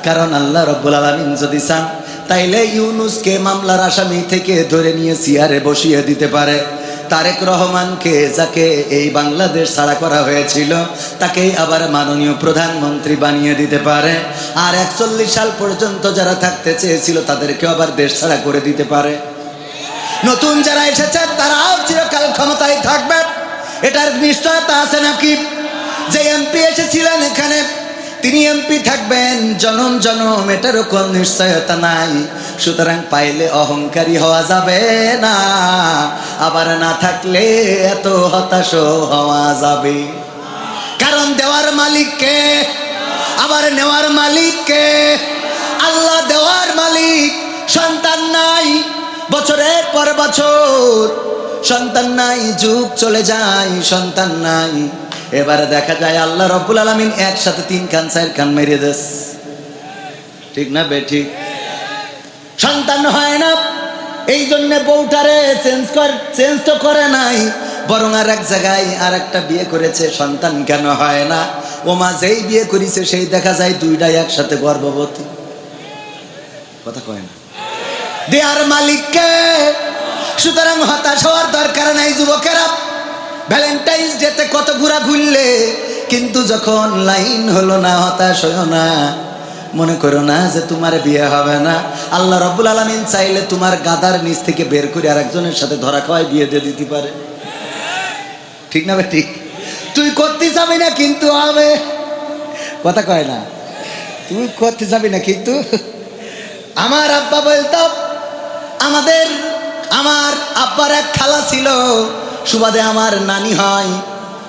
কারণ আল্লাহ রাব্বুল আলামিন যদি চান, তাইলে ইউনুসকে মামলার আসামি থেকে ধরে নিয়ে চেয়ারে বসিয়ে দিতে পারে, তারেক রহমানকে, যাকে এই বাংলাদেশ ছাড়া করা হয়েছিল, তাকেই আবার মাননীয় প্রধানমন্ত্রী বানিয়ে দিতে পারে। আর 41 সাল পর্যন্ত যারা থাকতে চেয়েছিল তাদেরকেও আবার দেশ ছাড়া করে দিতে পারে। নতুন যারা এসেছে তারাও চিরকাল ক্ষমতায় থাকবে, এটার নিশ্চয়তা আছে নাকি? যে এমপি এসেছিলেন এখানে, তিনি এমপি থাকবেন জনম জনম, এটারও কোন নিশ্চয়তা নাই। সুতরাং পাইলে অহংকারী হওয়া যাবে না, আবার না থাকলে এত হতাশ হওয়া যাবে। কারণ দেওয়ার মালিক কে, আবার নেওয়ার মালিক কে? আল্লাহ দেওয়ার মালিক। সন্তান নাই, বছরের পর বছর সন্তান নাই, যুগ চলে যায়, সন্তান নাই। এবারে দেখা যায় আল্লাহ রব্বুল আলামিন একসাথে 3 কান 4 কান মেরে দেস, ঠিক না বেঠিক? সন্তান হয় না, এই জন্য বউটারে চেঞ্জ তো করে নাই, বরং আর এক জায়গায় আর একটা বিয়ে করেছে। সন্তান কেন হয় না? ও মা যেই বিয়ে করেছে সেই দেখা যায় দুইটাই একসাথে গর্ভবতী। কথা কয় না? দেয়ার মালিককে। সুতরাং হতাশ হওয়ার দরকার নাই যুবকেরা। ভ্যালেন্টাইন্স ডেতে কত ঘোরা ঘুরলে, কিন্তু যখন লাইন হলো না, হতাশ হইও না। মনে করো না যে তোমার বিয়ে হবে না। আল্লাহ রব্বুল আলামিন চাইলে তোমার গাদার নিচ থেকে বের করে আরেকজনের সাথে ধরা খাওয়াই বিয়ে দিয়ে দিতে পারে, ঠিক না ভাই? ঠিক। তুই করতে যাবি না কিন্তু হবে। কথা কয় না? তুই করতে যাবি না কিন্তু। আমার আব্বা বলতো, আমার আব্বার এক খালা ছিল, সুবাদে আমার নানি হয়।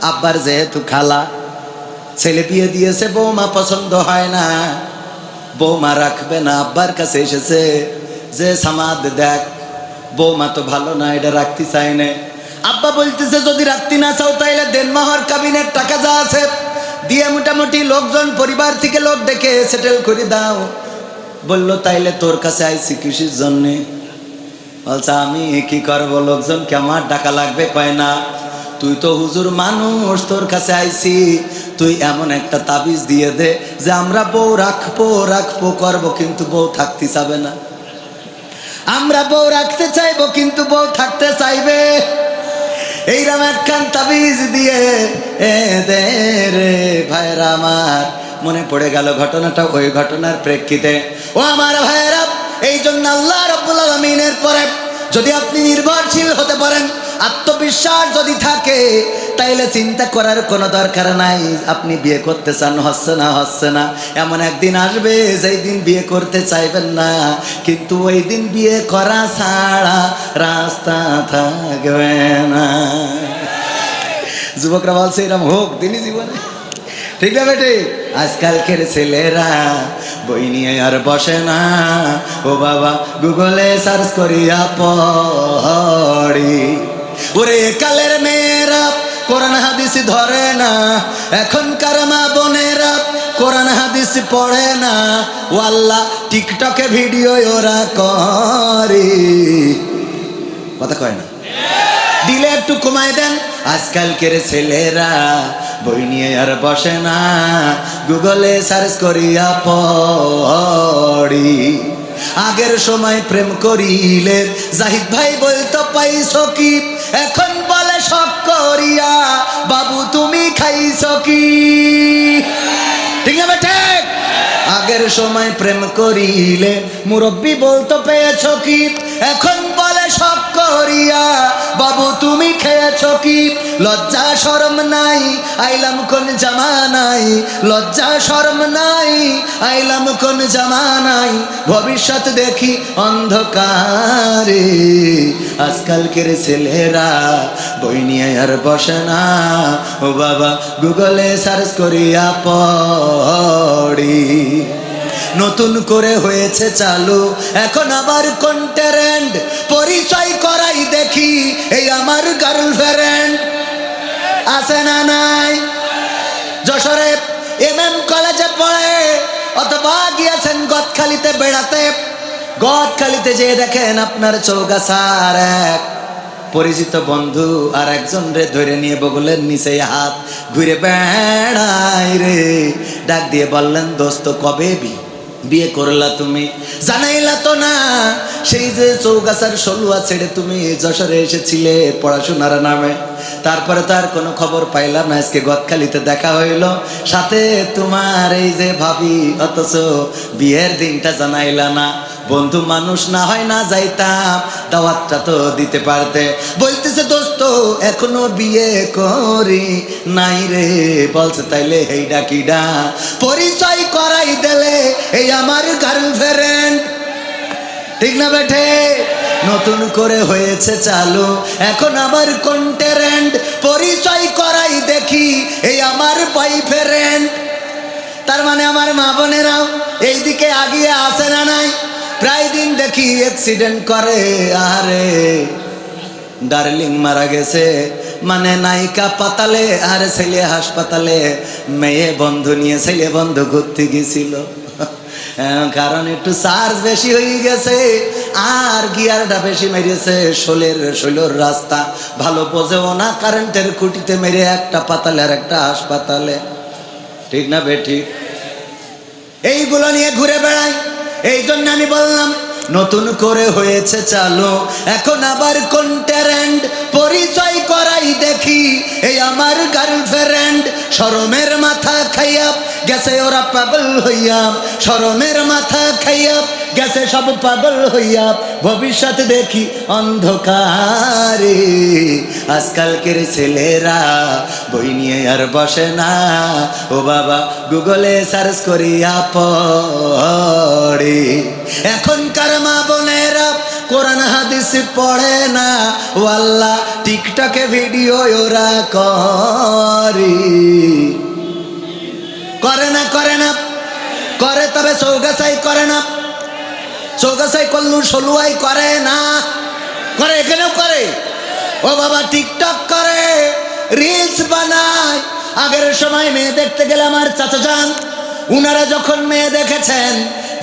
আব্বার যেহেতু খালা, ছেলে বিয়ে দিয়েছে, বৌমা পছন্দ হয় না, বৌমা রাখবে না। আব্বার কাছে এসেছে যে সামাদ দেখ, বৌমা তো ভালো না, এটা রাখতে চাই না। আব্বা বলতেছে যদি রাখতে না চাও তাইলে দেনমাহর কাবিনের টাকা যা আছে দিয়ে মোটামুটি লোকজন, পরিবার থেকে লোক ডেকে সেটেল করে দাও। বললো তাইলে তোর কাছে আইছি কৃষির জন্যে। বলছে আমি কি করবো, লোকজনকে আমার ডাকা লাগবে। কয় না, তুই তো হুজুর মানুষ, তোর কাছে আইছি, তুই এমন একটা তাবিজ দিয়ে দে যে আমরা বউ রাখবো করবো, কিন্তু বউ থাকতে চাবে না। আমরা বউ রাখতে চাইবো কিন্তু বউ থাকতে চাইবে। এইরকম একখান তাবিজ দিয়ে দে রে ভাইরা আমার। মনে পড়ে গেল ঘটনাটা, ওই ঘটনার প্রেক্ষিতে। ও আমার ভাইরা, এই জন্য আল্লাহ রাব্বুল আলামিনের পরে যদি আপনি নির্ভরশীল হতে পারেন, আত্মবিশ্বাস যদি থাকে, তাইলে চিন্তা করার কোনো দরকার নাই আপনি বিয়ে করতে চান, হচ্ছে না। এমন একদিন আসবে যেই দিন বিয়ে করতে চাইবেন না, কিন্তু ওই দিন বিয়ে করা ছাড়া রাস্তা থাকবে না। যুবকরা বলছে এরকম হোক দিনই জীবনে, ঠিক না বেটে? আজকালকের ছেলেরা বই নিয়ে আর বসে না, ও বাবা গুগলে সার্চ করিয়া পড়ি। ওরে কালের মেয়েরা কোরআন হাদিস ধরে না, এখনকার মা বোনেরা কোরআন হাদিস পড়ে না। ও আল্লাহ, টিকটকে ভিডিও ওরা করে। কথা কয় না? দিলে একটু কমায় দেন। আজকালকের ছেলেরা বই নিয়ে আর বসে না, গুগলে সার্চ করিয়া পড়ি। আগের সময় প্রেম করিলে জাহিদ ভাই বলতো পাইছো কি, এখন বলে শখ করিয়া বাবু তুমি খাইছো কি, ঠিক না ঠিক? আগের সময় প্রেম করিলে মুরব্বি বলতো পেয়েছো কি, এখন বলে শখ করিয়া বাবু তুমি খেয়েছো কি। লজ্জা শরম নাই, আইলাম কোন জামানাই, লজ্জা শরম নাই, আইলাম কোন জামানাই, ভবিষ্যৎ দেখি অন্ধকারে। আজকালকের ছেলেরা বই নিয়ে আর বসে না, ও বাবা গুগলে সার্চ করিয়া পড়ি। নতুন করে হয়েছে চালু এখন আবার কোন ট্রেন্ড, পরিচয় করাই দেখি এই আমার গার্লফ্রেন্ড। আছে না নাই? যশোরে MM কলেজে পড়ে, অথবা গিয়েছেন গদখালিতে বেড়াতে, গদখালিতে যেয়ে দেখেন আপনার চৌগাছার এক পরিচিত বন্ধু আর একজন রে ধরে নিয়ে বগলের নিচে হাত ঘুরে বেড়ায় রে। ডাক দিয়ে বললেন দোস্ত কবে বি? বিয়ে করলা তুমি, জানাইলা তো না। সেই যে চৌগাছার সলুয়া ছেড়ে তুমি যশোরে এসেছিলে পড়াশোনার নামে, তারপরে তার কোনো খবর পাইলাম না। আজকে গদখালিতে দেখা হইল, সাথে তোমার এই যে ভাবি, অথচ বিয়ের দিনটা জানাইলা না। বন্ধু মানুষ না হয় না যাইতাম, দাওয়াতটা তো দিতে পারতে। বলতেছে দোস্ত এখনো বিয়ে করি নাই রে। বলছে তাইলে হেইডা কিডা, পরিচয় করাই দিলে এই আমার গার্লফ্রেন্ড। ঠিক না বেঠে? নতুন করে হয়েছে চালু, এখন আবার কন্টেরেন্ট। পরিচয় করাই দেখি এই আমার বয়ফ্রেন্ড। তার মানে আমার মা বোনেরাও এইদিকে আগিয়ে আসে না নাই? প্রায় দিন দেখি অ্যাক্সিডেন্ট করে, আরে ডার্লিং মারা গেছে, মানে নায়িকা পাতালে আর ছেলে হাসপাতালে। মেয়ে বন্ধু নিয়ে ছেলে বন্ধু ঘুরতে গেছিল, কারণ একটু চার্জ বেশি হয়ে গেছে আর গিয়ারটা বেশি মেরেছে। ষোলোর রাস্তা ভালো বোঝেও না, কারেন্টের খুঁটিতে মেরে একটা পাতালে আর একটা হাসপাতালে। ঠিক না বেঠিক? এইগুলো নিয়ে ঘুরে বেড়াই। এই জন্য আমি বললাম নতুন করে হয়েছে চালু, এখন আবার কন্টেরেন্ট। পরিচয় করাই দেখি এই আমার গার্লফ্রেন্ড। শরমের মাথা খাইয়া গেছে ওরা পাগল হইয়া, শরমের মাথা খাইয়া গেছে সব পাগল হইয়া। ভবিষ্যৎ দেখি অন্ধকারে, আজকালকের ছেলেরা বই নিয়ে আর বসে না, ও বাবা গুগলে সার্চ করিয়া পড়ে। এখনকার মা বোনেরা কোরআন হাদিস পড়ে না, ও আল্লাহ টিকটকে ভিডিও ওরা করে না করে, তবে চৌগাছাই করে না। চৌগাছাই করলু সলুয়াই করে না, করে এখানেও করে। ও বাবা টিকটক করে, রিলস বানায়। আগের সময় মেয়ে দেখতে গেলে আমার চাচা যান, উনারা যখন মেয়ে দেখেছেন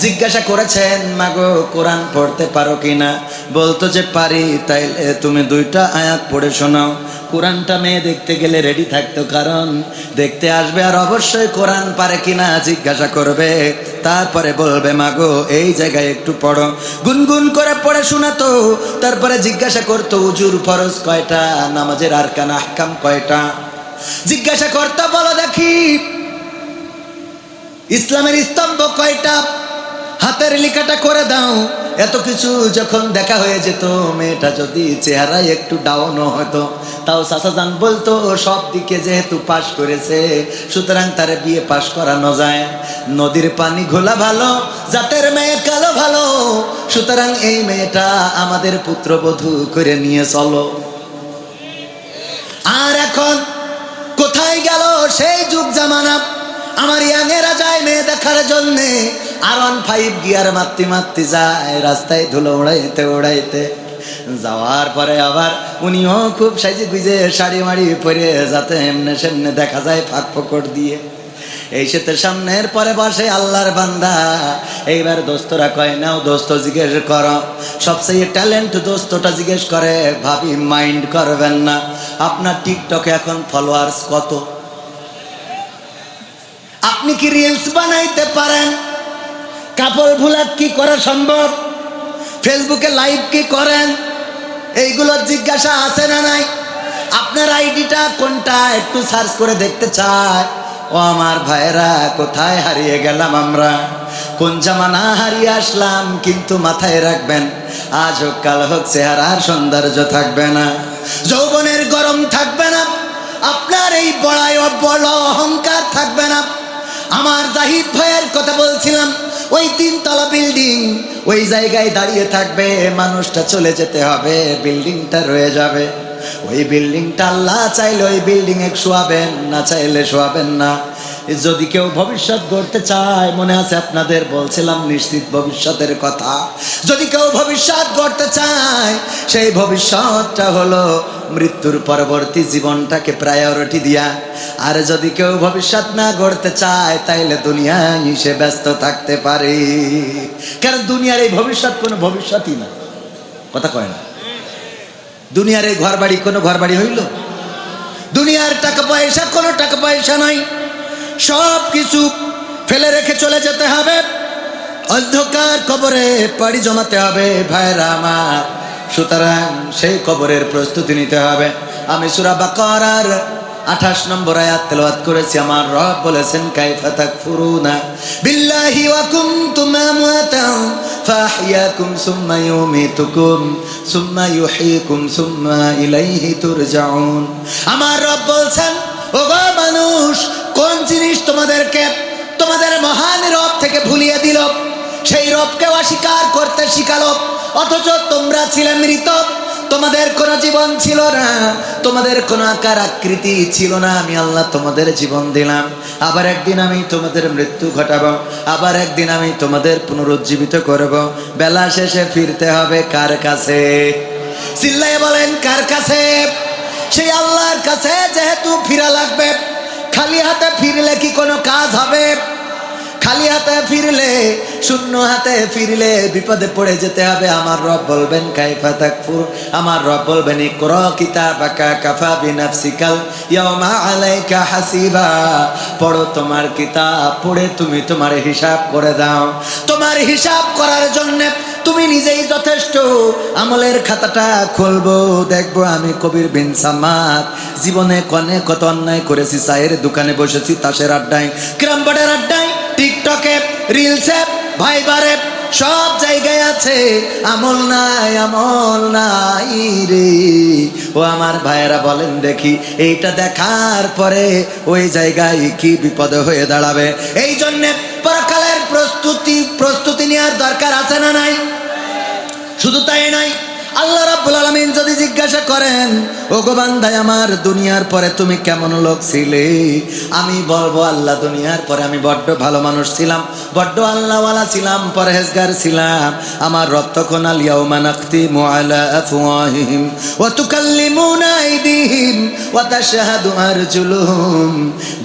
জিজ্ঞাসা করেছেন মাগো কোরআন পড়তে পারো কিনা, বলতো যে পারি। তাইলে তুমি 2টা আয়াত পড়ে শোনাও। কোরআনটা মেয়ে দেখতে গেলে রেডি থাকতো, কারণ দেখতে আসবে আর অবশ্যই কোরআন পারে কিনা জিজ্ঞাসা করবে, তারপরে বলবে মাগো এই জায়গায় একটু পড়ো। গুনগুন করে পড়ে শোনাতো, তারপরে জিজ্ঞাসা করতো হুজুর ফরজ কয়টা, নামাজের আরকান আহকাম কয়টা। জিজ্ঞাসা করতো বলো দেখি ইসলামের স্তম্ভ কয়টা, হাতের লেখাটা করে দাও। এত কিছু যখন দেখা হয়ে যেত, মেয়েটা যদি চেহারায় একটু ডাউন হতো, তাও চাচাজান বলতো সব দিকে যেহেতু পাশ করেছে, সুতরাং তার বিয়ে পাশ করানো যায়। নদীর পানি ঘোলা ভালো, জাতের মেয়ে কালো ভালো, সুতরাং এই মেয়েটা আমাদের পুত্রবধূ করে নিয়ে চলো। আর এখন কোথায় গেল সেই যুগ জামানা? আমার ইয়াংয়েরা যায় মেয়ে দেখার জন্যে, R15 গিয়ার মারতে যায়, রাস্তায় ধুলো উড়াইতে যাওয়ার পরে আবার উনিও খুব সাইজে গুজে শাড়ি মাড়ি পরে, যাতে এমনে সেমনে দেখা যায় ফাঁক ফোকর দিয়ে। এই শীতের সামনের পরে বসে আল্লাহর বান্দা। এইবার দোস্তরা কয় নাও দোস্ত জিজ্ঞেস করো, সবচেয়ে ট্যালেন্ট দোস্তটা জিজ্ঞেস করে ভাবি মাইন্ড করবেন না, আপনার টিকটকে এখন ফলোয়ার্স কত? আপনি কি রিলস বানাইতে পারেন? কাপড় ভুলাপ কি করা সম্ভব? ফেসবুকে লাইভ কি করেন? এইগুলোর জিজ্ঞাসা আছে না নাই? আপনার আইডিটা কোনটা একটু সার্চ করে দেখতে চায়। ও আমার ভাইরা, কোথায় হারিয়ে গেলাম আমরা, কোন জামানা হারিয়ে আসলাম। কিন্তু মাথায় রাখবেন, আজ হোক কাল হোক চেহারার সৌন্দর্য থাকবে না, যৌবনের গরম থাকবে না, আপনার এই বড় অহংকার থাকবে না। আমার জাহিদ ভাইয়ের কথা বলছিলাম, ওই 3 তলা বিল্ডিং, ওই জায়গায় দাঁড়িয়ে থাকবে, মানুষটা চলে যেতে হবে, বিল্ডিংটা রয়ে যাবে। ওই বিল্ডিংটা আল্লাহ চাইলে ওই বিল্ডিং এ শোয়াবেন, না চাইলে শোয়াবেন না। যদি কেউ ভবিষ্যৎ গড়তে চায়, মনে আছে আপনাদের বলছিলাম নিশ্চিত ভবিষ্যতের কথা, যদি কেউ ভবিষ্যৎ গড়তে চায়, সেই ভবিষ্যৎটা হলো মৃত্যুর পরবর্তী জীবনটাকে প্রায়োরিটি দিয়া। আর যদি কেউ ভবিষ্যৎ না গড়তে চায়, তাইলে দুনিয়ায় সে ব্যস্ত থাকতে পারে, কারণ দুনিয়ার এই ভবিষ্যৎ কোনো ভবিষ্যৎই না। কথা কয় না? দুনিয়ার এই ঘর বাড়ি কোনো ঘর বাড়ি হইল? দুনিয়ার টাকা পয়সা কোনো টাকা পয়সা নাই, সব কিছু ফেলে রেখে চলে যেতে হবে। অন্ধকার কবরে পাড়ি জমাতে হবে ভাইরা আমার। সুতরাং সেই কবরের প্রস্তুতি নিতে হবে। আমি সূরা বাকারার 28 নম্বর আয়াত তেলাওয়াত করেছি। আমার রব বলেছেন, কাইফা তাকফুরুনা বিল্লাহি ওয়া কুনতুম আমওয়াতান ফাহইয়াকুম সুম্মা ইউমীতুকুম সুম্মা ইউহয়িকুম সুম্মা ইলাইহি তুরজাউন। আমার রব বলছেন, ওগো মানুষ, কোন জিনিস তোমাদেরকে তোমাদের মহান রব থেকে ভুলিয়ে দিল? সেই রবকে অস্বীকার করতে শিখালো, অথচ তোমরা ছিলে মৃত। তোমাদের কোনো জীবন ছিল না, তোমাদের কোনো আকার আকৃতি ছিল না। আমি আল্লাহ তোমাদের জীবন দিলাম, আবার একদিন আমি তোমাদের মৃত্যু ঘটাবো, আবার একদিন আমি তোমাদের পুনরুজ্জীবিত করব। বেলা শেষে ফিরতে হবে কার কাছে? চিল্লায়ে বলেন, কার কাছে? সেই আল্লাহর কাছে যেহেতু ফিরা লাগবে। খালি হাতে ফিরলে কি কোনো কাজ হবে? খালি হাতে ফিরলে, শূন্য হাতে ফিরলে বিপদে পড়ে যেতে হবে। আমার রব বলবেন, কাইফা তাকফুর। আমার রব বলবেন, ইকরা কিতাবাকা কাফা বিনাফসিকাল ইয়াওমা আলাইকা হাসিবা। পড়ো তোমার কিতাব, পড়ে তুমি তোমার হিসাব করে দাও। তোমার হিসাব করার জন্য তুমি নিজেই যথেষ্ট। আমলের খাতাটা খুলবো, দেখবো আমি কবির বিন সামাদ জীবনে কনে কত অন্যায় করেছি। চায়ের দোকানে বসেছি, তাসের আড্ডায়, ক্রামবোর্ডের আড্ডায়, টিকটকে, রিলসে, ভাইবারে, সব জায়গায় আছে আমল নাই, আমল নাই রে। ও আমার ভাইয়েরা বলেন দেখি, এইটা দেখার পরে ওই জায়গায় কি বিপদ হয়ে দাঁড়াবে। এই জন্যে পরকালের প্রস্তুতি নেওয়ার দরকার আছে না নাই? শুধু তাই নয়, আল্লাহ রাব্বুল আলামিন যদি জিজ্ঞাসা করেন, ওগো বান্দা আমার, দুনিয়ার পরে তুমি কেমন লোক ছিলে? আমি বলবো, আল্লাহ দুনিয়ার পরে আমি বড্ড ভালো মানুষ ছিলাম, বড্ড আল্লাহওয়ালা ছিলাম, পরহেজগার ছিলাম। আমার রব তখন, আল ইয়াউমা নাখতিমু আলা আফওয়াহিহিম ওয়া তুকাল্লিমুনা আইদিহিম ওয়া তাশহাদু আরজুলুহুম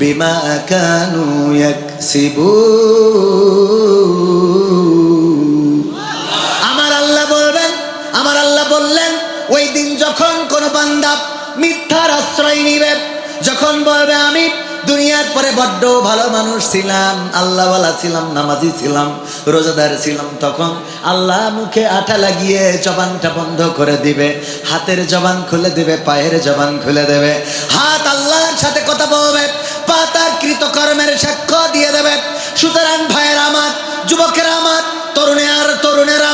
বিমা কানু ইয়াকসিবুন। আমার আল্লাহ বললেন, ওই দিন যখন কোন বান্দা মিথ্যার আশ্রয় নিবে, যখন বলবে আমি দুনিয়ার পরে বড্ড ভালো মানুষ ছিলাম, আল্লাহওয়ালা ছিলাম, নামাজি ছিলাম, রোজাদার ছিলাম, তখন আল্লাহ মুখে আঠা লাগিয়ে জবানটা বন্ধ করে দিবে, হাতের জবান খুলে দিবে, পায়ের জবান খুলে দেবে। হাত আল্লাহর সাথে কথা বলবে, পা তার কৃতকর্মের সাক্ষ্য দিয়ে দেবে। সুতরাং ভাইয়েরা আমার, যুবকেরা আমার, তরুণেরা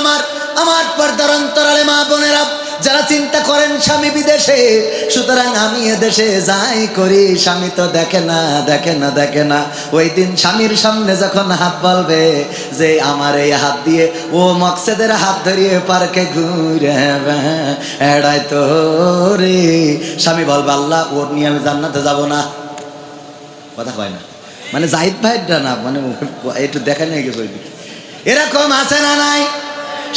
আমার পর্দার অন্তরালে মা বোনেরা যারা চিন্তা করেন স্বামী বিদেশে, সুতরাং আমি এদেশে যাই করি, স্বামী তো দেখে না। ওই দিন স্বামীর সামনে যখন হাত বলবে যে আমার এই হাত দিয়ে ও মকসেদের হাত ধরিয়ে পার্কে ঘুরে এড়াই তো রে, স্বামী বলবে, আল্লাহ ওর নিয়ে আমি জান্নাতে যাব না। কথা হয় না, মানে জাহিদ ভাইটা না, মানে একটু দেখা নিয়ে গেছে ওইদিকে। এরকম আছে না নাই?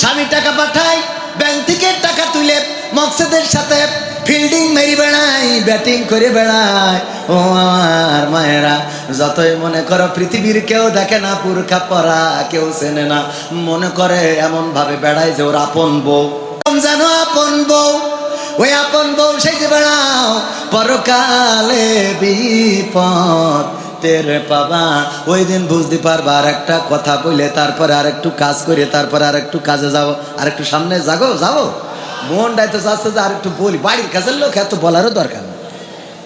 স্বামী টাকা পাঠায়, ব্যাংক থেকে টাকা তুলে মকসেদের সাথে ফিল্ডিং মেরি বেড়ায়, ব্যাটিং করে বেড়ায়। ও আমার মায়েরা, যতই মনে করো পৃথিবীর কেউ দেখে না, পুরখা পরা কেউ চেনে না, মনে করে এমন ভাবে বেড়ায় যে ওর আপন বউ, জানো আপন বউ। ওই আপন বউ সেই যে বেড়াও, পরকালে বিপদ টের পাবা। ওই দিন বুঝতে পারবা। আর একটা কথা বলে তারপরে আর একটু কাজ করে, তারপরে আর একটু কাজে যাবো, আর একটু সামনে যাবো। মনটাই তো চাচ্ছে যে আর একটু বলি, বাড়ির কাছের লোক এত বলারও দরকার নেই।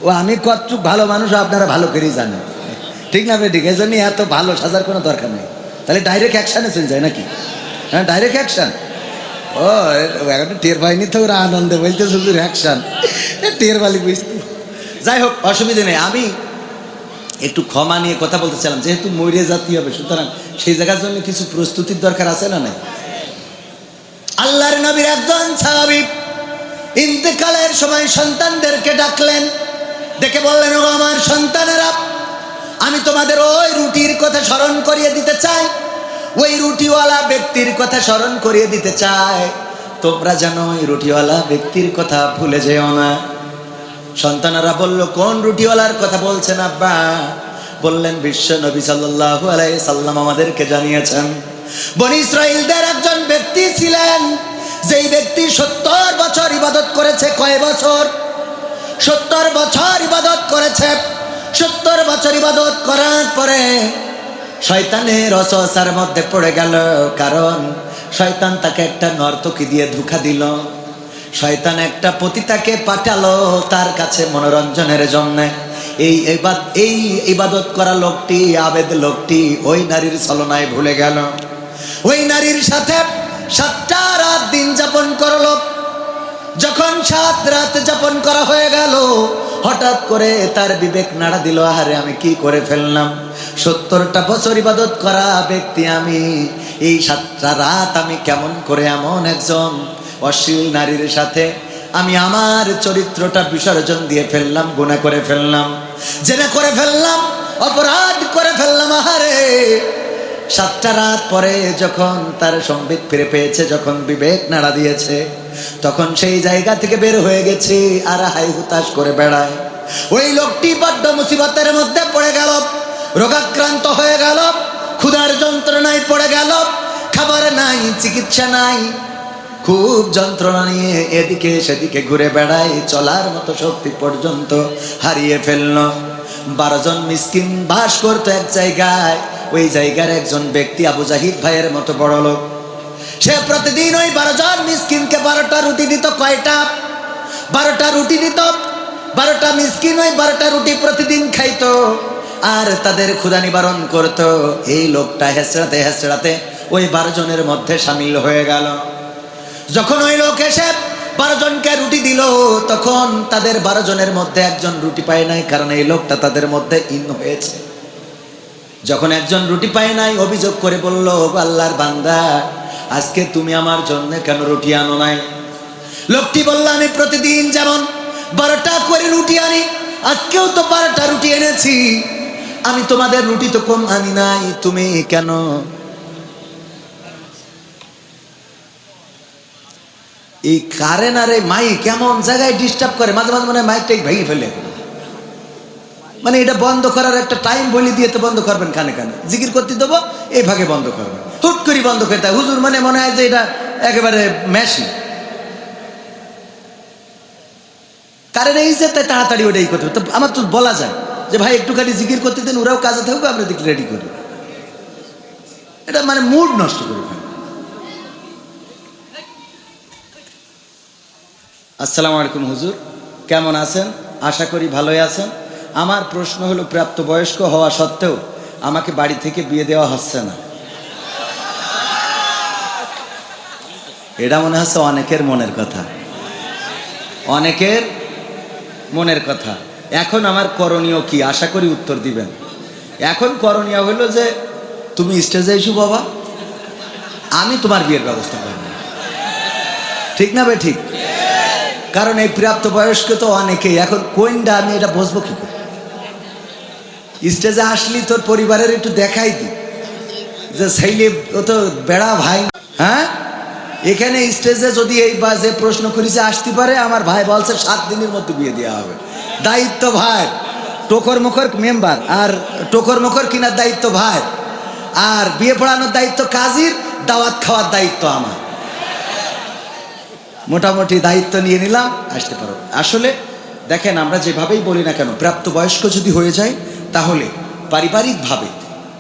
ও আমি কতটুক ভালো মানুষ আপনারা ভালো করেই জানেন, ঠিক না বেঠিক? এই জন্যই এত ভালো সাজার কোনো দরকার নেই। তাহলে ডাইরেক্ট অ্যাকশানে চলে যায় নাকি? হ্যাঁ, ডাইরেক্ট অ্যাকশান। ও একটা টের পাইনি তো, ওরা আনন্দে বলতে শুধু অ্যাকশান, টের পালি বুঝতে। যাই হোক, অসুবিধা নেই। আমি একটু ক্ষমা নিয়ে কথা বলতে চাইলাম, যেহেতু মরে জাতি হবে, সুতরাং সেই জায়গার জন্য কিছু প্রস্তুতির দরকার আছে না নাই? আল্লাহর নবীর একজন সাহাবী ইন্তেকালের সময় সন্তানদেরকে ডাকলেন, ডেকে বললেন, ও আমার সন্তানেরা, আমি তোমাদের ওই রুটির কথা স্মরণ করিয়ে দিতে চাই, ওই রুটিওয়ালা ব্যক্তির কথা স্মরণ করিয়ে দিতে চাই। তোমরা যেন ওই রুটিওয়ালা ব্যক্তির কথা ভুলে যেও না। সন্তানেরা বলল, কোন রুটিওয়ালার কথা বলছেন আব্বা? বললেন, বিশ্ব নবী সাল্লাল্লাহু আলাইহি সাল্লাম আমাদেরকে জানিয়েছেন, বনি ইসরাইলদের একজন ব্যক্তি ছিলেন, যেই ব্যক্তি 70 বছর ইবাদত করেছে। কয় বছর? 70 বছর ইবাদত করেছে। 70 বছর ইবাদত করার পরে শয়তানের ওয়াসওয়াসার মধ্যে পড়ে গেল, কারণ শয়তান তাকে একটা নর্তকী দিয়ে ধোঁকা দিল। শয়তান একটা পতিতাকে পাঠালো তার কাছে মনোরঞ্জনের জন্য। এই ইবাদত করা লোকটি, আবেদ লোকটি ওই নারীর ছলনায় ভুলে গেল। ওই নারীর সাথে 7টা রাত দিন যাপন করলো। যখন 7 রাত যাপন করা হয়ে গেল, হঠাৎ করে তার বিবেক নাড়া দিল, আরে আমি কি করে ফেললাম। 70টা বছর ইবাদত করা ব্যক্তি আমি, এই 7টা রাত আমি কেমন করে এমন একজন অশ্লীল নারীর সাথে আমি আমার চরিত্রটা বিসর্জন দিয়ে ফেললাম, গুনাহ করে ফেললাম, জেনা করে ফেললাম, অপরাধ করে ফেললাম। আহারে 7টা রাত পরে যখন তার সম্বিত ফিরে পেয়েছে, যখন বিবেক নাড়া দিয়েছে, তখন সেই জায়গা থেকে বের হয়ে গেছে আর হাই হুতাশ করে বেড়ায়। ওই লোকটি বড্ড মুসিবতের মধ্যে পড়ে গেল, রোগাক্রান্ত হয়ে গেল, ক্ষুধার যন্ত্রণায় পড়ে গেল, খাবার নাই, চিকিৎসা নাই, খুব যন্ত্রণা নিয়ে এদিকে সেদিকে ঘুরে বেড়ায়, চলার মতো শক্তি পর্যন্ত হারিয়ে ফেলল। 12 জন মিসকিন বাস করতো এক জায়গায়। ওই জায়গার একজন ব্যক্তি আবু জাহিদ ভাইয়ের মতো বড় লোক, সে প্রতিদিন ওই 12 জন মিসকিনকে 12টা রুটি দিত। কয়টা? 12টা রুটি দিত। 12টা মিসকিন ওই 12টা রুটি প্রতিদিন খাইতো আর তাদের ক্ষুধা নিবারণ করত। এই লোকটা হেসড়াতে হেসড়াতে ওই 12 জনের মধ্যে সামিল হয়ে গেল। যখন ওই লোক এসে 12 জনকে রুটি দিল, তখন তাদের 12 জনের মধ্যে একজন রুটি পায় নাই, কারণ এই লোকটা তাদের মধ্যে ইন হয়েছে। যখন একজন রুটি পায় নাই, অভিযোগ করে বলল, আল্লাহর বান্দা, আজকে তুমি আমার জন্য কেন রুটি আনো নাই? লোকটি বলল, আমি প্রতিদিন যেমন 12টা করে রুটি আনি, আজকেও তো 12টা রুটি এনেছি, আমি তোমাদের রুটি তো কম আনি নাই, তুমি কেন? এই কারেন্ট আর এই মাইক কেমন জায়গায় ডিস্টার্ব করে, মাঝে মাঝে মানে মাইকটাই ভেঙে ফেলে। মানে এটা বন্ধ করার একটা টাইম বলে দিয়ে তো বন্ধ করবেন, কানে কানে জিকির করতে দেবো, এই ভাগে বন্ধ করবেন, হুট করে বন্ধ করে দেয় হুজুর। মানে মনে হয় যে এটা একেবারে মেশিন। কারেন্ট এই যে তাই তাড়াতাড়ি ওটাই করতে হবে। তো আমার তো বলা যায় যে ভাই একটুখানি জিকির করতে দেন, ওরাও কাজে থাকবে, আমরা দিকে রেডি করি। এটা মানে মুড নষ্ট করে ফেলে। আসসালামু আলাইকুম হুজুর, কেমন আছেন? আশা করি ভালোই আছেন। আমার প্রশ্ন হলো, প্রাপ্তবয়স্ক হওয়া সত্ত্বেও আমাকে বাড়ি থেকে বিয়ে দেওয়া হচ্ছে না। এটা মনে হচ্ছে অনেকের মনের কথা, অনেকের মনের কথা। এখন আমার করণীয় কি? আশা করি উত্তর দিবেন। এখন করণীয় হলো যে তুমি স্টেজে এসো বাবা, আমি তোমার বিয়ের ব্যবস্থা করব। ঠিক না বে? ঠিক। কারণ এই প্রাপ্তবয়স্ক তো অনেকেই, এখন কোনটা আমি এটা বুঝবো কি করে? স্টেজে আসলি তোর পরিবারের একটু দেখাই দি যে ছেলে ও তো বেড়া ভাই। হ্যাঁ, এখানে স্টেজে যদি এই বা যে প্রশ্ন করেছে আসতে পারে, আমার ভাই বলছে 7 দিনের মধ্যে বিয়ে দেওয়া হবে। দায়িত্ব ভাই, টোকর মুখর মেম্বার, আর টোকর মুখর কিনার দায়িত্ব ভাই, আর বিয়ে পড়ানোর দায়িত্ব কাজীর, দাওয়াত খাওয়ার দায়িত্ব আমার। মোটামুটি দায়িত্ব নিয়ে নিলাম, আসতে পারো। আসলে দেখেন, আমরা যেভাবেই বলি না কেন, প্রাপ্তবয়স্ক যদি হয়ে যায় তাহলে পারিবারিকভাবে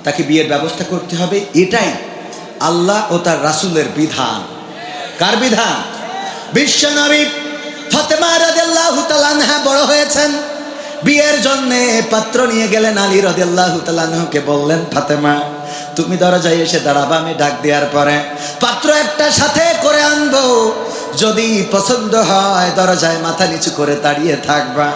তাকে বিয়ের ব্যবস্থা করতে হবে। এটাই আল্লাহ ও তার রাসূলের বিধান। কার বিধান? বিশ্বনবী ফাতেমা রাদিয়াল্লাহু তাআলা আনহা বড় হয়েছেন, বিয়ের জন্য পাত্র নিয়ে গেলেন। আলী রাদিয়াল্লাহু তাআলা আনহুকে বললেন, ফাতেমা তুমি দরজায় এসে দাঁড়াবা, আমি ডাক দেওয়ার পরে পাত্র একটা সাথে করে আনবো, যদি পছন্দ হয় দরজায় মাথা নিচু করে দাঁড়িয়ে থাকবা,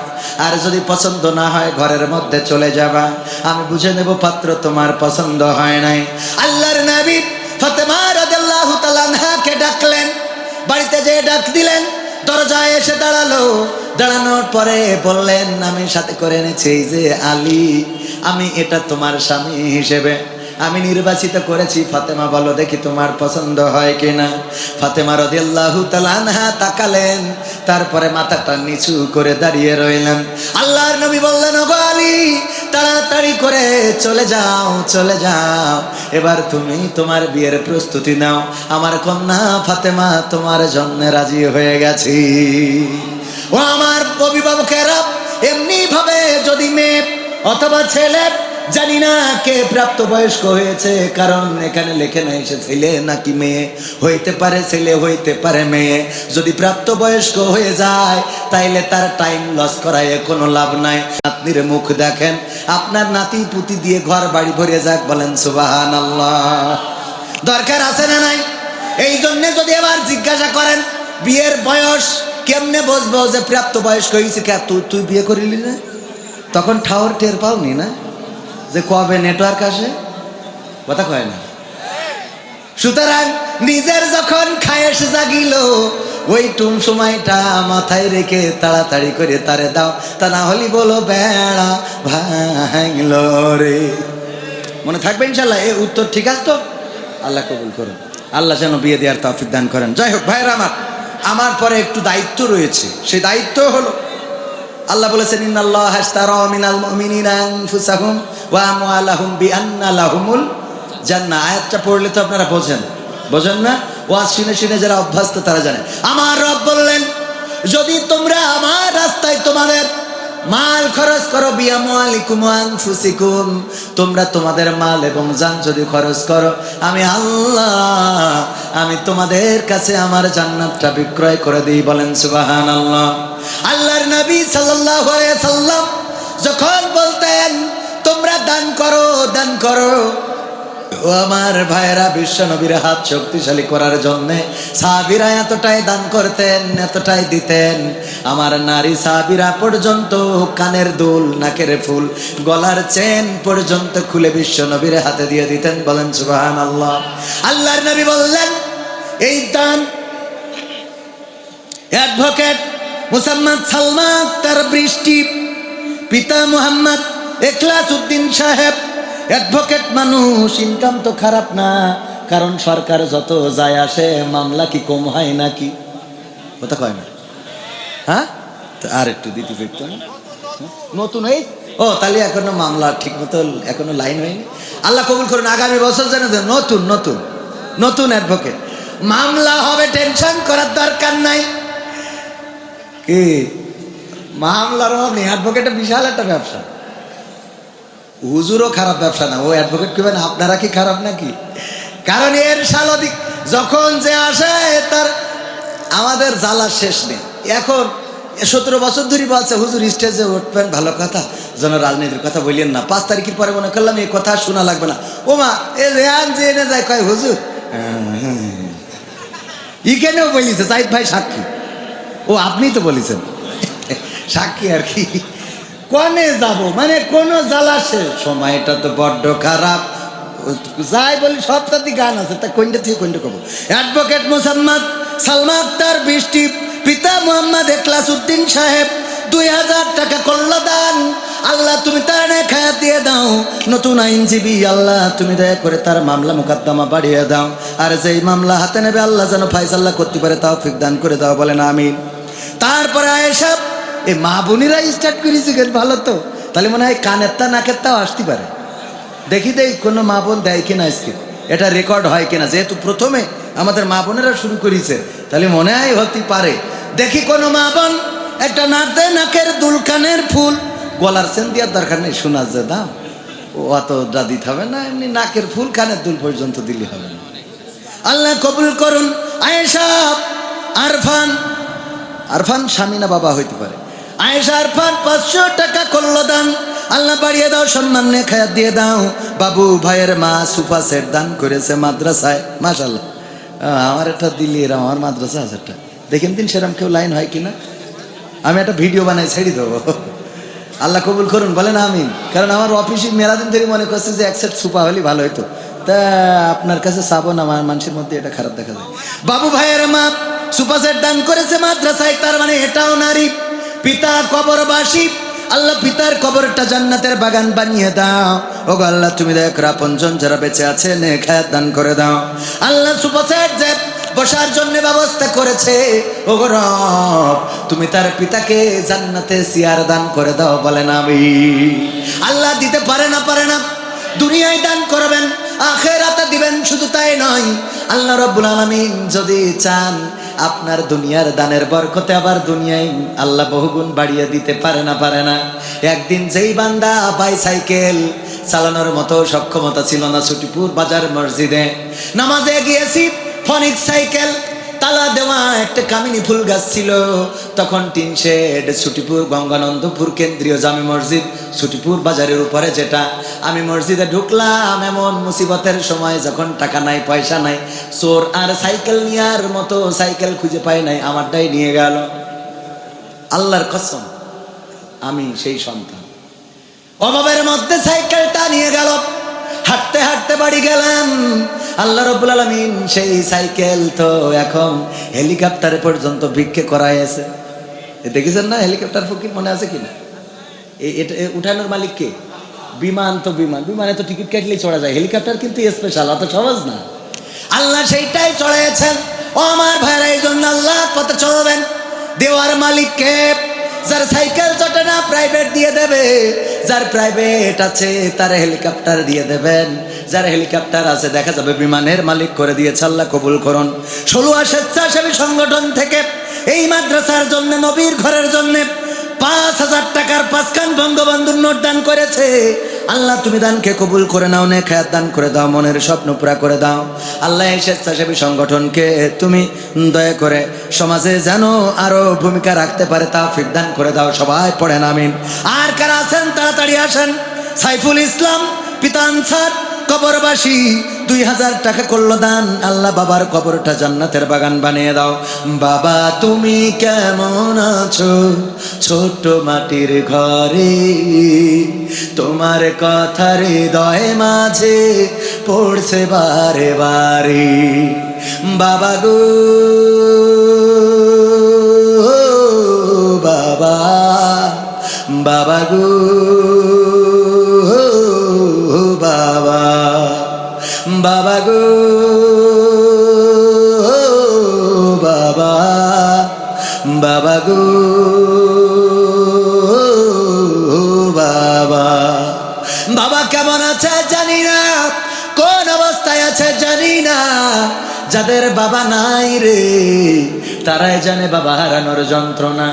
আর যদি পছন্দ না হয় ঘরের মধ্যে চলে যাবা, আমি বুঝে নেব পাত্র তোমার পছন্দ হয় নাই। আল্লাহর নবী ফাতেমা রাদিয়াল্লাহু তাআলা আনহাকে ডাকলেন, বাড়িতে যেয়ে ডাক দিলেন, দরজায় এসে দাঁড়ালো। দাঁড়ানোর পরে বললেন, আমি সাথে করে এনেছি এই যে আলী, আমি এটা তোমার স্বামী হিসেবে আমি নির্বাচিত করেছি। ফাতেমা বলো দেখি তোমার পছন্দ হয় কিনা। ফাতেমা রাদিয়াল্লাহু তাআলা আনহা তাকালেন, তারপরে মাথাটা নিচু করে দাঁড়িয়ে রইলেন। আল্লাহর নবী বললেন, ওগো আলী, তাড়াতাড়ি করে চলে যাও, চলে যাও, এবার তুমি তোমার বিয়ের প্রস্তুতি নাও, আমার কন্যা ফাতেমা তোমার জন্য রাজি হয়ে গেছি। ও আমার অভিভাবকেরা, এমনি ভাবে যদি মেয়ে অথবা ছেলে জানি না কে প্রাপ্তবয়স্ক হয়েছে, কারণ এখানে লেখে নাই সে ছেলে নাকি মেয়ে। হইতে পারে ছেলে, হইতে পারে মেয়ে। যদি প্রাপ্তবয়স্ক হয়ে যায় তাইলে তার টাইম লস করায় কোনো লাভ নাই। নাতনির মুখ দেখেন, আপনার নাতি পুতি দিয়ে ঘর বাড়ি ভরে যাক, বলেন সুবহানাল্লাহ। দরকার আছে না নাই? এই জন্য যদি এবার জিজ্ঞাসা করেন বিয়ের বয়স কেমনে বুঝবো যে প্রাপ্তবয়স্ক হয়েছে, কে তুই বিয়ে করিলি না? তখন ঠাওর টের পাওনি না যে কবে নেটওয়ার্ক আসে, কথা কয় না। সুতরাং নিজের যখন খায়েশ জাগিল ওই টুম সময়টা মাথায় রেখে তাড়াতাড়ি করে তারে দাও, তা না হলে বলো বেড়া ভাঙলো রে। মনে থাকবে ইনশাল্লাহ? এই উত্তর ঠিক আছে তো? আল্লাহ কবুল করুন, আল্লাহ যেন বিয়ে দেওয়ার তৌফিক দান করেন। যাই হোক ভাইরা আমার পরে একটু দায়িত্ব রয়েছে। সেই দায়িত্ব হলো, আল্লাহ বলেছেন ইন্নাল্লাহ আশতারা মিনাল মুমিনিনা আনফুসাহুম ওয়া আমওয়ালাহুম বিআন্না লাহুমুল জান্নাহ। আয়াতটা পড়লে তো আপনারা বোঝেন না? ওয়াজ শুনে শুনে যারা অভ্যস্ত তারা জানে। আমার রব বললেন, যদি তোমরা আমার রাস্তায় তোমাদের মাল খরচ করো, বিআমওয়ালিকুম ওয়া আনফুসিকুম, তোমরা তোমাদের মাল এবং জান যদি খরচ করো, আমি আল্লাহ আমি তোমাদের কাছে আমার জান্নাতটা বিক্রয় করে দিই, বলেন সুবহানাল্লাহ। আল্লাহর নবী সাল্লাল্লাহু আলাইহি সাল্লাম যখন বলতেন তোমরা দান করো, ও আমার ভাইরা, বিশ্ব নবীর হাত শক্তিশালী করার জন্য সাহাবীরা এতটাই দান করতেন, এতটাই দিতেন, আমার নারী সাহাবীরা পর্যন্ত কানের দুল, নাকের ফুল, গলার চেন পর্যন্ত খুলে বিশ্ব নবীর হাতে দিয়ে দিতেন, বলেন সুবহানাল্লাহ। আল্লাহর নবী বললেন, এই দান অ্যাডভোকেট মুসাম্মদ সালমান তার বৃষ্টি, পিতা মুহাম্মদ ইখলাস উদ্দিন সাহেব অ্যাডভোকেট মানুষ, ইনকাম তো খারাপ না, কারণ সরকার যত যায় আসে মামলা কি কম হয় নাকি? কথা কয় না? হ্যাঁ, আর একটু দিতে ফিরত নতুন হয়ে তাহলে এখনো মামলা ঠিক মতো এখনো লাইন হয়নি। আল্লাহ কবুল করুন, আগামী বছর যেন নতুন অ্যাডভোকেট মামলা হবে, টেনশন করার দরকার নাই। কি মামলার হবে? অ্যাডভোকেটের বিশাল একটা ব্যবসা। হুজুরও খারাপ ব্যবসা না, ও অ্যাডভোকেট করবেন, আপনারা কি খারাপ নাকি? কারণ এর সালদিক যখন যে আসে তার আমাদের জ্বালা শেষ নেই। এখন 17 বছর ধরে বলছে হুজুর স্টেজে উঠবেন, ভালো কথা, যেন রাজনীতির কথা বললেন না। 5 তারিখের পরে মনে করলাম এই কথা শোনা লাগবে না। ও মা এ রেহান যে এনে যায় কয় হুজুর ইকেনেও বলিছে সাইদ ভাই সাক্ষী। ও আপনি তো বলেছেন সাক্ষী আর কি, কনে যাব মানে কোন জ্বালা শেষ। সময়টা তো বড্ড খারাপ, যাই বলি সপ্তাহে গান আছে, তা কোনটা থেকে কোনটা কব। অ্যাডভোকেট মুসাম্মদ সালমা আক্তার বৃষ্টি, পিতা মুহাম্মদ ইখলাস উদ্দিন সাহেব 2000 টাকা করলো দান। আল্লাহ তুমি তার খায়াত দিয়ে দাও, নতুন আইনজীবী, আল্লাহ তুমি দয়া করে তার মামলা মোকদ্দমা বাড়িয়ে দাও, আর যেই মামলা হাতে নেবে আল্লাহ যেন ফায়সালা করতে পারে তৌফিক দান করে দাও, বলেন আমিন। তারপরে আয়েশা, এই মা বোনেরা স্টার্ট করেছে, ভালো তো, তাহলে মনে হয় কানের তা নাকের তাও আসতে পারে। দেখি দেই কোনো মা বোন দেয় কিনা আজকে, এটা রেকর্ড হয় কিনা। যেহেতু প্রথমে আমাদের মা বোনেরা শুরু করেছে, তাহলে মনে হয় হতে পারে। দেখি কোনো মা বোন একটা নাতে নাকের দুল, কানের ফুল, গলার চেন দেওয়ার দরকার নেই, শোনার যে দাম ও অত দিতে হবে না, এমনি নাকের ফুল কানের দুল পর্যন্ত দিলে হবে না। আল্লাহ কবুল করুন। আয়েশা আরফান স্বামী না বাবা হইতে পারে, আয়েশা আরফান 500 টাকা করলো দান। আল্লাহ বাড়িয়ে দাও, সম্মান নিয়ে খায়াত দিয়ে দাও। বাবু ভাইয়ের মা সোফা সেট দান করেছে মাদ্রাসায়, মাশাআল্লাহ। আমার একটা দিল্লি এরম আমার মাদ্রাসা আছে একটা, দেখেন দিন সেরকম কেউ লাইন হয় কিনা, আমি একটা ভিডিও বানাই ছেড়ে দেবো। আল্লাহ কবুল করুন, বলেন আমিন। কারণ আমার অফিসে মেলাদিন ধরে মনে করছে যে 1 সেট সোফা হলে ভালো হইতো, তা আপনার কাছে চাবো না, আমার মানুষের মধ্যে এটা খারাপ দেখা যায়। বাবু ভাইয়ের মা সোফা সেট দান করেছে মাদ্রাসায়, তার মানে এটাও নারী। পিতা কবরবাসী, আল্লাহ পিতার কবরটা জান্নাতের বাগান বানিয়ে দাও। ওগো আল্লাহ তুমি দয়া করে আপনজন যারা বেঁচে আছে নেক হায়াত দান করে দাও। আল্লাহ সোফা সেট যে বসার জন্য ব্যবস্থা করেছে, ওগো রব তুমি তার পিতাকে জান্নাতে চেয়ার দান করে দাও, বলেন আমিন। আল্লাহ দিতে পারে না, দুনিয়ায় দান করবেন, আখিরাতে দিবেন। শুধু তাই নয়, আল্লাহ রাব্বুল আলামিন যদি চান আপনার দুনিয়ার দানের বরকতে আবার দুনিয়ায় আল্লাহ বহুগুণ বাড়িয়ে দিতে পারে না। একদিন যেই বান্দা বাইসাইকেল চালানোর মতো সক্ষমতা ছিল না। ছুটিপুর বাজার মসজিদে নামাজে গিয়েছি, ফনিক সাইকেল, তালা দেওয়া একটা কামিনী ফুল গাছ ছিল। তখন টিন শেড, ছুটিপুর গঙ্গানন্দপুর কেন্দ্রীয় জামে মসজিদ, ছুটিপুর বাজারের উপরে যেটা। আমি মসজিদে ঢুকলাম এমন মুসিবতের সময়, যখন টাকা নাই, পয়সা নাই, চোর আর সাইকেল নেওয়ার মতো সাইকেল খুঁজে পাই নাই, আমারটাই নিয়ে গেল। আল্লাহর কসম, আমি সেই সন্তান। অভাবের মধ্যে সাইকেলটা নিয়ে গেল, হাঁটতে হাঁটতে বাড়ি গেলাম। আল্লাহ রাব্বুল আলামিন সেই সাইকেল তো এখন হেলিকপ্টারে পর্যন্ত ভিক্ষে করাইছে। দেখেছেন না হেলিকপ্টার ফকির, মনে আছে কিনা? এটা উঠানোর মালিক কে? বিমান তো বিমান, বিমানে তো টিকিট কাটলেই চড়া যায়, হেলিকপ্টার কিন্তু স্পেশাল, অত সহজ না। আল্লাহ সেইটাই চড়াইছেন। ও আমার ভাইরা, এই জন্য আল্লাহ পথে চলবেন। দেওয়ার মালিক কে? যার সাইকেল চটে না প্রাইভেট দিয়ে দেবে, যার প্রাইভেট আছে তার হেলিকপ্টার দিয়ে দেবেন, যার হেলিকপ্টার আছে দেখা যাবে বিমানের মালিক করে দিয়েছে। আল্লাহ কবুল করুন। 16 স্বেচ্ছাসেবী সংগঠন থেকে এই মাদ্রাসার জন্য, নবীর ঘরের জন্য 5,000 টাকার 5 খান বঙ্গবন্ধুর নোট দান করেছে। আল্লাহ তুমি দানকে কবুল করে নাও, নেক হায়াত দান করে দাও, মনের স্বপ্ন পুরা করে দাও। আল্লাহ এই স্বেচ্ছাসেবী সংগঠনকে তুমি দয়া করে সমাজে যেন আরো ভূমিকা রাখতে পারে তৌফিক দান করে দাও। সবাই পড়েন আমিন। আর কারা আছেন তাড়াতাড়ি আসেন। সাইফুল ইসলাম পিতা আনসার কবরবাসী 2000 টাকা করলো দান। আল্লাহ বাবার কবরটা জান্নাতের বাগান বানিয়ে দাও। বাবা তুমি কেমন আছো ছোট মাটির ঘরে, তোমার কথা হৃদয় মাঝে পড়ছে বারে বারে। বাবা গো বাবা, বাবা গো বাবা, বাবা গো বাবা, বাবা গো বাবা। বাবা কেমন আছে জানি না, কোন অবস্থায় আছে জানি না। যাদের বাবা নাই রে তারাই জানে বাবা হারানোর যন্ত্রণা।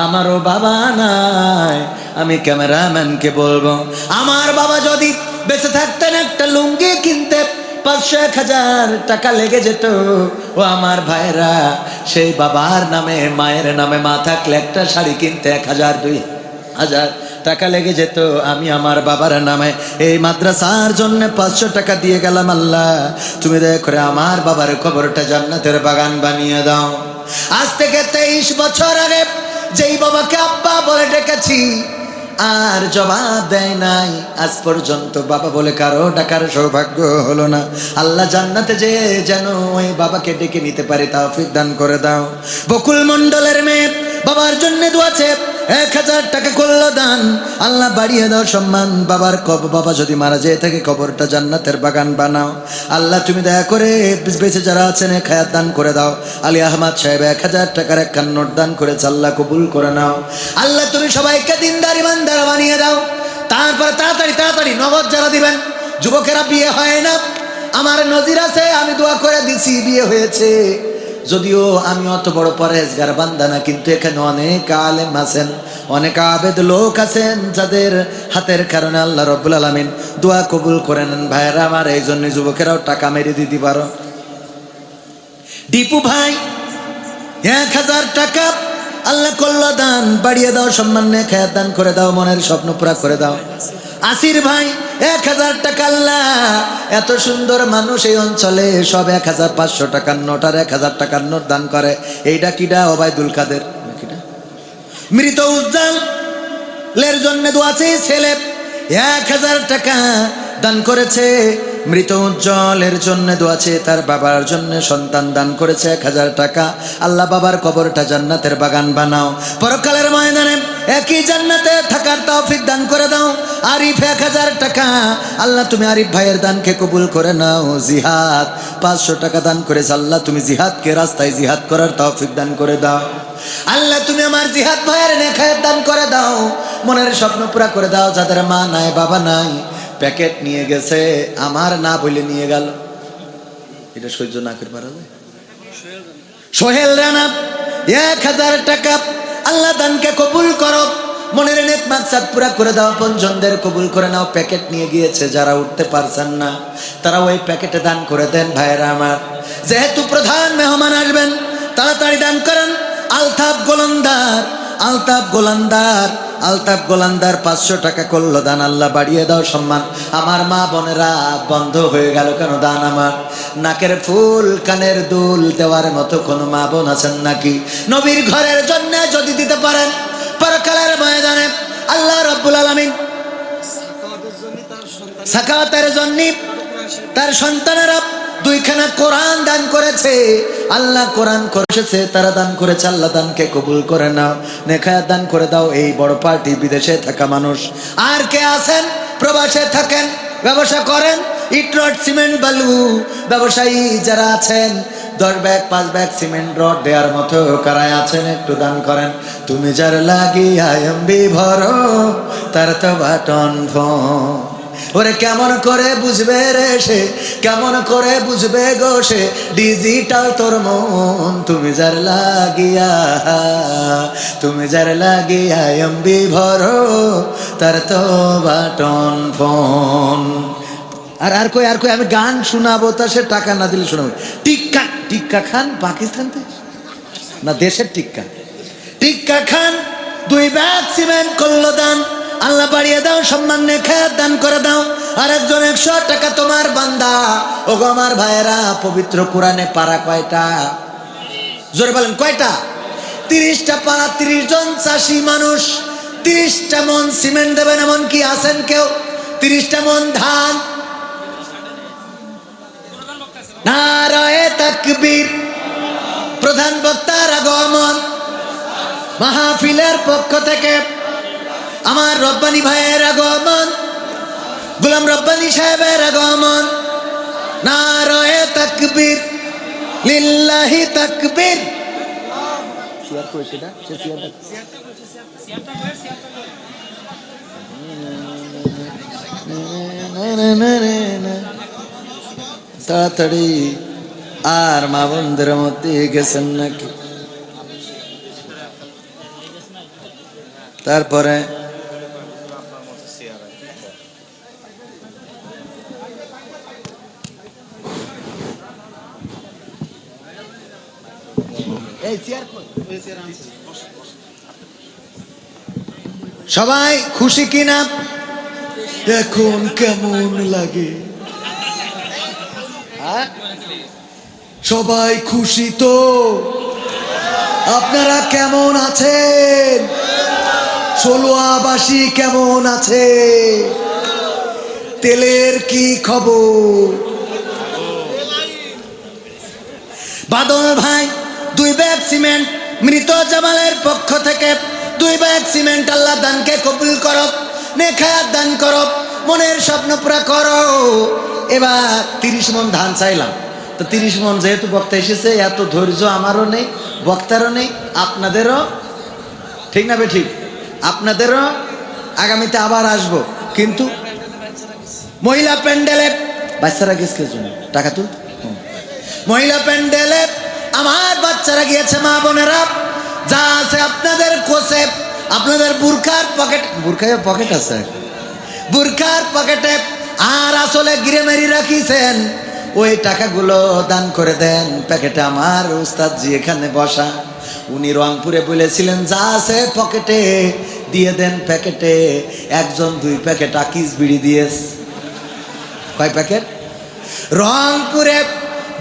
আমারও বাবা নাই, আমি ক্যামেরাম্যানকে বলবো আমার বাবা যদি বেঁচে থাকতেন একটা লুঙ্গি কিনতে 500-1000 টাকা লেগে যেত। ও আমার ভাইরা, সেই বাবার নামে মায়ের নামে মা থাকলে একটা শাড়ি কিনতে 1000-2000 টাকা লেগে যেত। আমি আমার বাবার নামে এই মাদ্রাসার জন্য 500 টাকা দিয়ে গেলাম। আল্লাহ তুমি দয়া করে আমার বাবার কবরটা জান্নাতের বাগান বানিয়ে দাও। আজ থেকে 23 বছর আগে যেই বাবাকে আব্বা বলে ডেকেছি আর জবাব দেয় নাই, আজ পর্যন্ত বাবা বলে কারো ডাকার সৌভাগ্য হলো না। আল্লাহ জান্নাতে যে যেন ওই বাবাকে ডেকে নিতে পারে তৌফিক দান করে দাও। বকুল মণ্ডলের মেয়ে বাবার জন্য দোয়াছে, 1000 টাকা করলো দান। আল্লাহ বাড়িয়ে দাও সম্মান। বাবার বাবা যদি মারা যেয়ে থাকে কবরটা জান্নাতের বাগান বানাও। আল্লাহ তুমি দয়া করে বেঁচে যারা আছেন খায়াত দান করে দাও। আলী আহমদ সাহেব 1000 টাকার 1 নোট দান করেছে, আল্লাহ কবুল করে নাও। আল্লাহ তুমি সবাইকে দিনদার ইমানদার বানিয়ে দাও। তারপর তাড়াতাড়ি তাড়াতাড়ি নগদ যারা দিবেন, যুবকেরা বিয়ে হয় না, আমার নজির আছে, আমি দোয়া করে দিছি বিয়ে হয়েছে। যদিও আমি অত বড় পরহেজগার বান্দা না, কিন্তু এখানে অনেক আলেম আছেন, অনেক আবেদ লোক আছেন যাদের হাতের কারণে আল্লাহ রাব্বুল আলামিন দোয়া কবুল করে নেন। ভাইয়েরা আমার, এই জন্য যুবকেরাও টাকা মেরে দিতে পারো। দীপু ভাই 1000 টাকা আল্লাহ করলো দান, বাড়িয়ে দাও সম্মান, নেক হায়াত দান করে দাও, মনের স্বপ্ন পুরা করে দাও। আসির ভাই 1000 টাকা। আল্লাহ এত সুন্দর মানুষ এই অঞ্চলে সব 1500 টাকার নোট আর 1000 টাকার নোট দান করে। এইটা কিডা? ওবায়দুল কাদের। মৃত উজ্জ্বলের জন্য দোয়া চেয়ে ছেলে 1000 টাকা দান করেছে। মৃত উজ্জ্বলের জন্য দোয়া চেয়ে তার বাবার জন্য সন্তান দান করেছে 1000 টাকা। আল্লাহ বাবার কবরটা জান্নাতের বাগান বানাও। পরকালের ময়দানে একই জান্নাতে থাকার তৌফিক দান করে দাও। আরিফ 1000 টাকা। আল্লাহ তুমি আরিফ ভাইয়ের দানকে কবুল করে নাও। জিহাদ 500 টাকা দান করেছে, আল্লাহ তুমি জিহাদকে রাস্তায় জিহাদ করার তৌফিক দান করে দাও। আল্লাহ তুমি আমার জিহাদ ভাইয়ের নেক হায়াত দান করে দাও, মনের স্বপ্ন পুরা করে দাও। যাদের মা নাই বাবা নাই, প্যাকেট নিয়ে গেছে, আমার না বলে নিয়ে গেল, এটা সহ্য না করে পারা যায়? সোহেল রানা 1000 টাকা। আল্লাহ দানকে কবুল করো, মনের নেক মাকসাদ পুরা করে দাও, আপনজনদের কবুল করে নাও। প্যাকেট নিয়ে গিয়েছে যারা উঠতে পারছেন না, তারা ওই প্যাকেটে দান করে দেন ভাইরা আমার। যেহেতু প্রধান মেহমান আসবেন, তাড়াতাড়ি দান করেন। আলতাফ গোলন্দার, আলতাফ গোলন্দার, আলতাফ গোলন্দার 500 টাকা করলো দান। আল্লাহ বাড়িয়ে দাও সম্মান। আমার মা বোনেরা, বন্ধ হয়ে গেল কেন দান? আমার নাকের ফুল কানের দুল দেওয়ার মতো কোনো মা বোন আছেন নাকি? নবীর ঘরের জন্য যদি দিতে পারেন, পরকালের ময়দানে আল্লাহ রাব্বুল আলামিন সাকাতের জন্য তার সন্তানেরা 2খানা কোরআন দান করেছে। আল্লাহ কোরআন করেছে, তারা দান করেছে। আল্লাহ দানকে কবুল করে নাও, নেখায়াত দান করে দাও। এই বড় পার্টি বিদেশে থাকা মানুষ। আর কে আছেন প্রবাসে থাকেন, ব্যবসা করেন, ইট রড সিমেন্ট বালু ব্যবসায়ী যারা আছেন, 10 ব্যাগ 5 ব্যাগ সিমেন্ট রড দেওয়ার মতো কারায় আছেন, একটু দান করেন। তুমি যার লাগিয়া এমবি ভরো, তার তো বাটন ফোন। ওরে কেমন করে বুঝবে রে সে, কেমন করে বুঝবে গো সে, ডিজিটাল তোর মন। তুমি যার লাগিয়া, তুমি যার লাগিয়া এমবি ভরো, তার তো বাটন ফোন। আর কই আমি গান শোনাবো, তা সে টাকা না দিলে শোনাবো। টিক্কা, টিক্কা খান পাকিস্তান থেকে না, দেশের টিক্কা। টিক্কা খান 2 ব্যাগ সিমেন্ট করলো দান। আল্লাহ বাড়িয়ে দাও সম্মান, নেখায়াত দান করে দাও। আর একজন 100 টাকা তোমার বান্দা। ওগো আমার ভাইয়েরা, পবিত্র কোরআনে পারা কয়টা? জোরে বলেন কয়টা? 30টা পারা, 30 জন চাষি মানুষ 30টা মন সিমেন্ট দেবেন এমন কি আছেন কেউ? 30টা মন ধান। নারায়ে তাকবীর। প্রধান বক্তার আগমন, মাহফিলের পক্ষ থেকে আমার রব্বানি ভাইয়ের আগমন, গোলাম রব্বানি সাহেবের আগমন। নারায়ে তাকবীর, লিল্লাহি তাকবীর। শেয়ার করে সেটা, সে শেয়ারটা তাড়াতাড়ি। আর মা বোনদের মধ্যে গেছেন নাকি? তারপরে সবাই খুশি কিনা? এখন কেমন লাগে? সবাই খুশি তো? আপনারা কেমন আছেন? ষোলোয়াবাসী কেমন আছে? তেলের কি খবর? বাদল ভাই 2 ব্যাগ সিমেন্ট মৃত জামালের পক্ষ থেকে 2 ব্যাগ সিমেন্ট। আল্লাহ দানকে কবুল করো, নেখায়াত দান করো, মনের স্বপ্ন পুরা করো। এবার 30 মন ধান চাইলাম, তো 30 মন যেহেতু বক্তা এসেছে, এত ধৈর্য আমারও নেই, বক্তারও নেই, আপনাদেরও ঠিক না? ঠিক, আপনাদেরও আগামীতে আবার আসবো। কিন্তু মহিলা প্যান্ডেলে বাচ্চারা গেছে জন্য টাকা তুল, মহিলা প্যান্ডেলে আমার বাচ্চারা গিয়েছে। মা বোনেরা যা আছে আপনাদের কোষে, আপনাদের বুরকার পকেট, বুরকায় পকেট আছে, বুরকার পকেটে আর আসলে গিরে মেরি রাখিছেন, ওই টাকাগুলো দান করে দেন প্যাকেটে। আমার উস্তাদজি এখানে বসা, উনি রংপুরে বলেছিলেন যা আছে পকেটে দিয়ে দেন প্যাকেটে। একজন 2 প্যাকেট আকিস বিড়ি দিয়েছে। কয় প্যাকেট? রংপুরে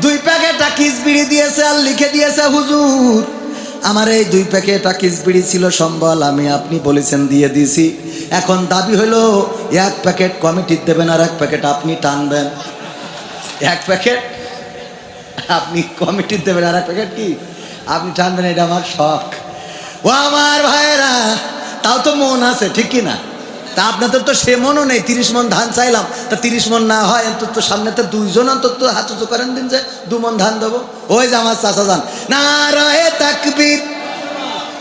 2 প্যাকেট আকিস বিড়ি দিয়েছে, আর লিখে দিয়েছে হুজুর আমার এই 2 প্যাকেট আকিস বিড়ি ছিল সম্বল, আমি আপনি বলেছেন দিয়ে দিছি। এখন দাবি হলো 1 প্যাকেট কমিটি দেবেন, আর 1 প্যাকেট আপনি টানবেন। 1 প্যাকেট আপনি কমিটি দেবেন, আর 1 প্যাকেট কি আপনি টানবেন। এটা আমার শখ। ও আমার ভাইয়েরা, তাও তো মন আছে ঠিক কি না? তা আপনাদের তো সে মনও নেই। 30 মন ধান চাইলাম, তা 30 মন না হয় অন্তত সামনে তো 2 জন অন্তত হাত উঁচু করেন দিন যে 2 মন ধান দেবো। ওই যে আমার চাচা যান, নারায়ে তাকবীর।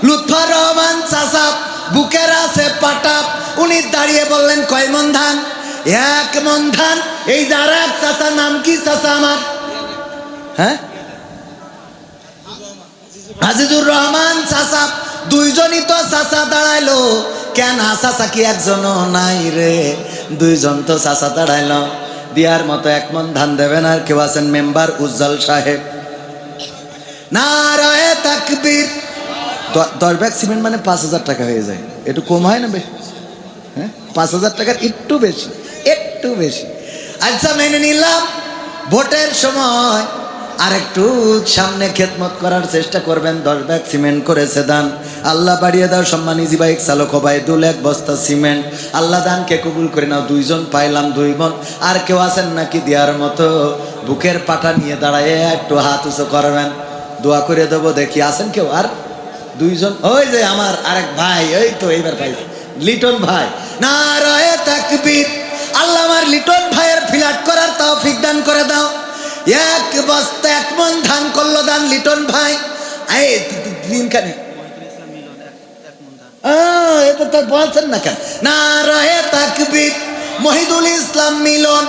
লুৎফর রহমান চাচা বুকের আছে পাটাপ, উনি দাঁড়িয়ে বললেন কয় মন ধান? 1 মন ধান। এই যারা এক চাচা, নাম কি চাচা আমার? হ্যাঁ, আজিজুর রহমান চাচা। 2 জনই তো চাচা দাঁড়াইলো, কেন চাচা কি একজনও নাই রে? দুইজন তো চাচা দাঁড়াইল, দিয়ার মতো 1 মণ ধান দেবেন। আর কেউ আছেন মেম্বার উজ্জ্বল সাহেব। নারায়ে তাকবীর। 10 ব্যাগ সিমেন্ট মানে 5,000 টাকা হয়ে যায়। একটু কম হয় না বেশি? হ্যাঁ, 5,000 টাকার একটু বেশি, একটু বেশি। আচ্ছা মেনে নিলাম, ভোটের সময় আর একটু সামনে খেদমত করার চেষ্টা করবেন। 10 ব্যাগ সিমেন্ট করেছে দান, আল্লাহ বাড়িয়ে দাও। সম্মানী জি বাইক চালক হবাই 2 লাখ বস্তা সিমেন্ট, আল্লাহ দানকে কবুল করে নাও। 2 জন পাইলাম, 2 মণ। আর কেউ আছেন নাকি দেওয়ার মতো? বুকের পাটা নিয়ে দাঁড়ায় একটু হাত উঁচু করবেন, দোয়া করে দেবো। দেখি আছেন কেউ? আর 2 জন। ওই যে আমার আরেক ভাই, এই তো এইবার ভাই লিটন ভাই। নারায়ে তাকবীর। আল্লাহ আমার লিটন ভাইয়ের ফ্ল্যাট করার তৌফিক দান করে দাও। 1 বস্তা 1 মণ ধান করলো দান লিটন ভাই। এই দিনখানে এটা তো বলছেন না কেন? নারায়ে তাকবীর। মহিদুল ইসলাম মিলন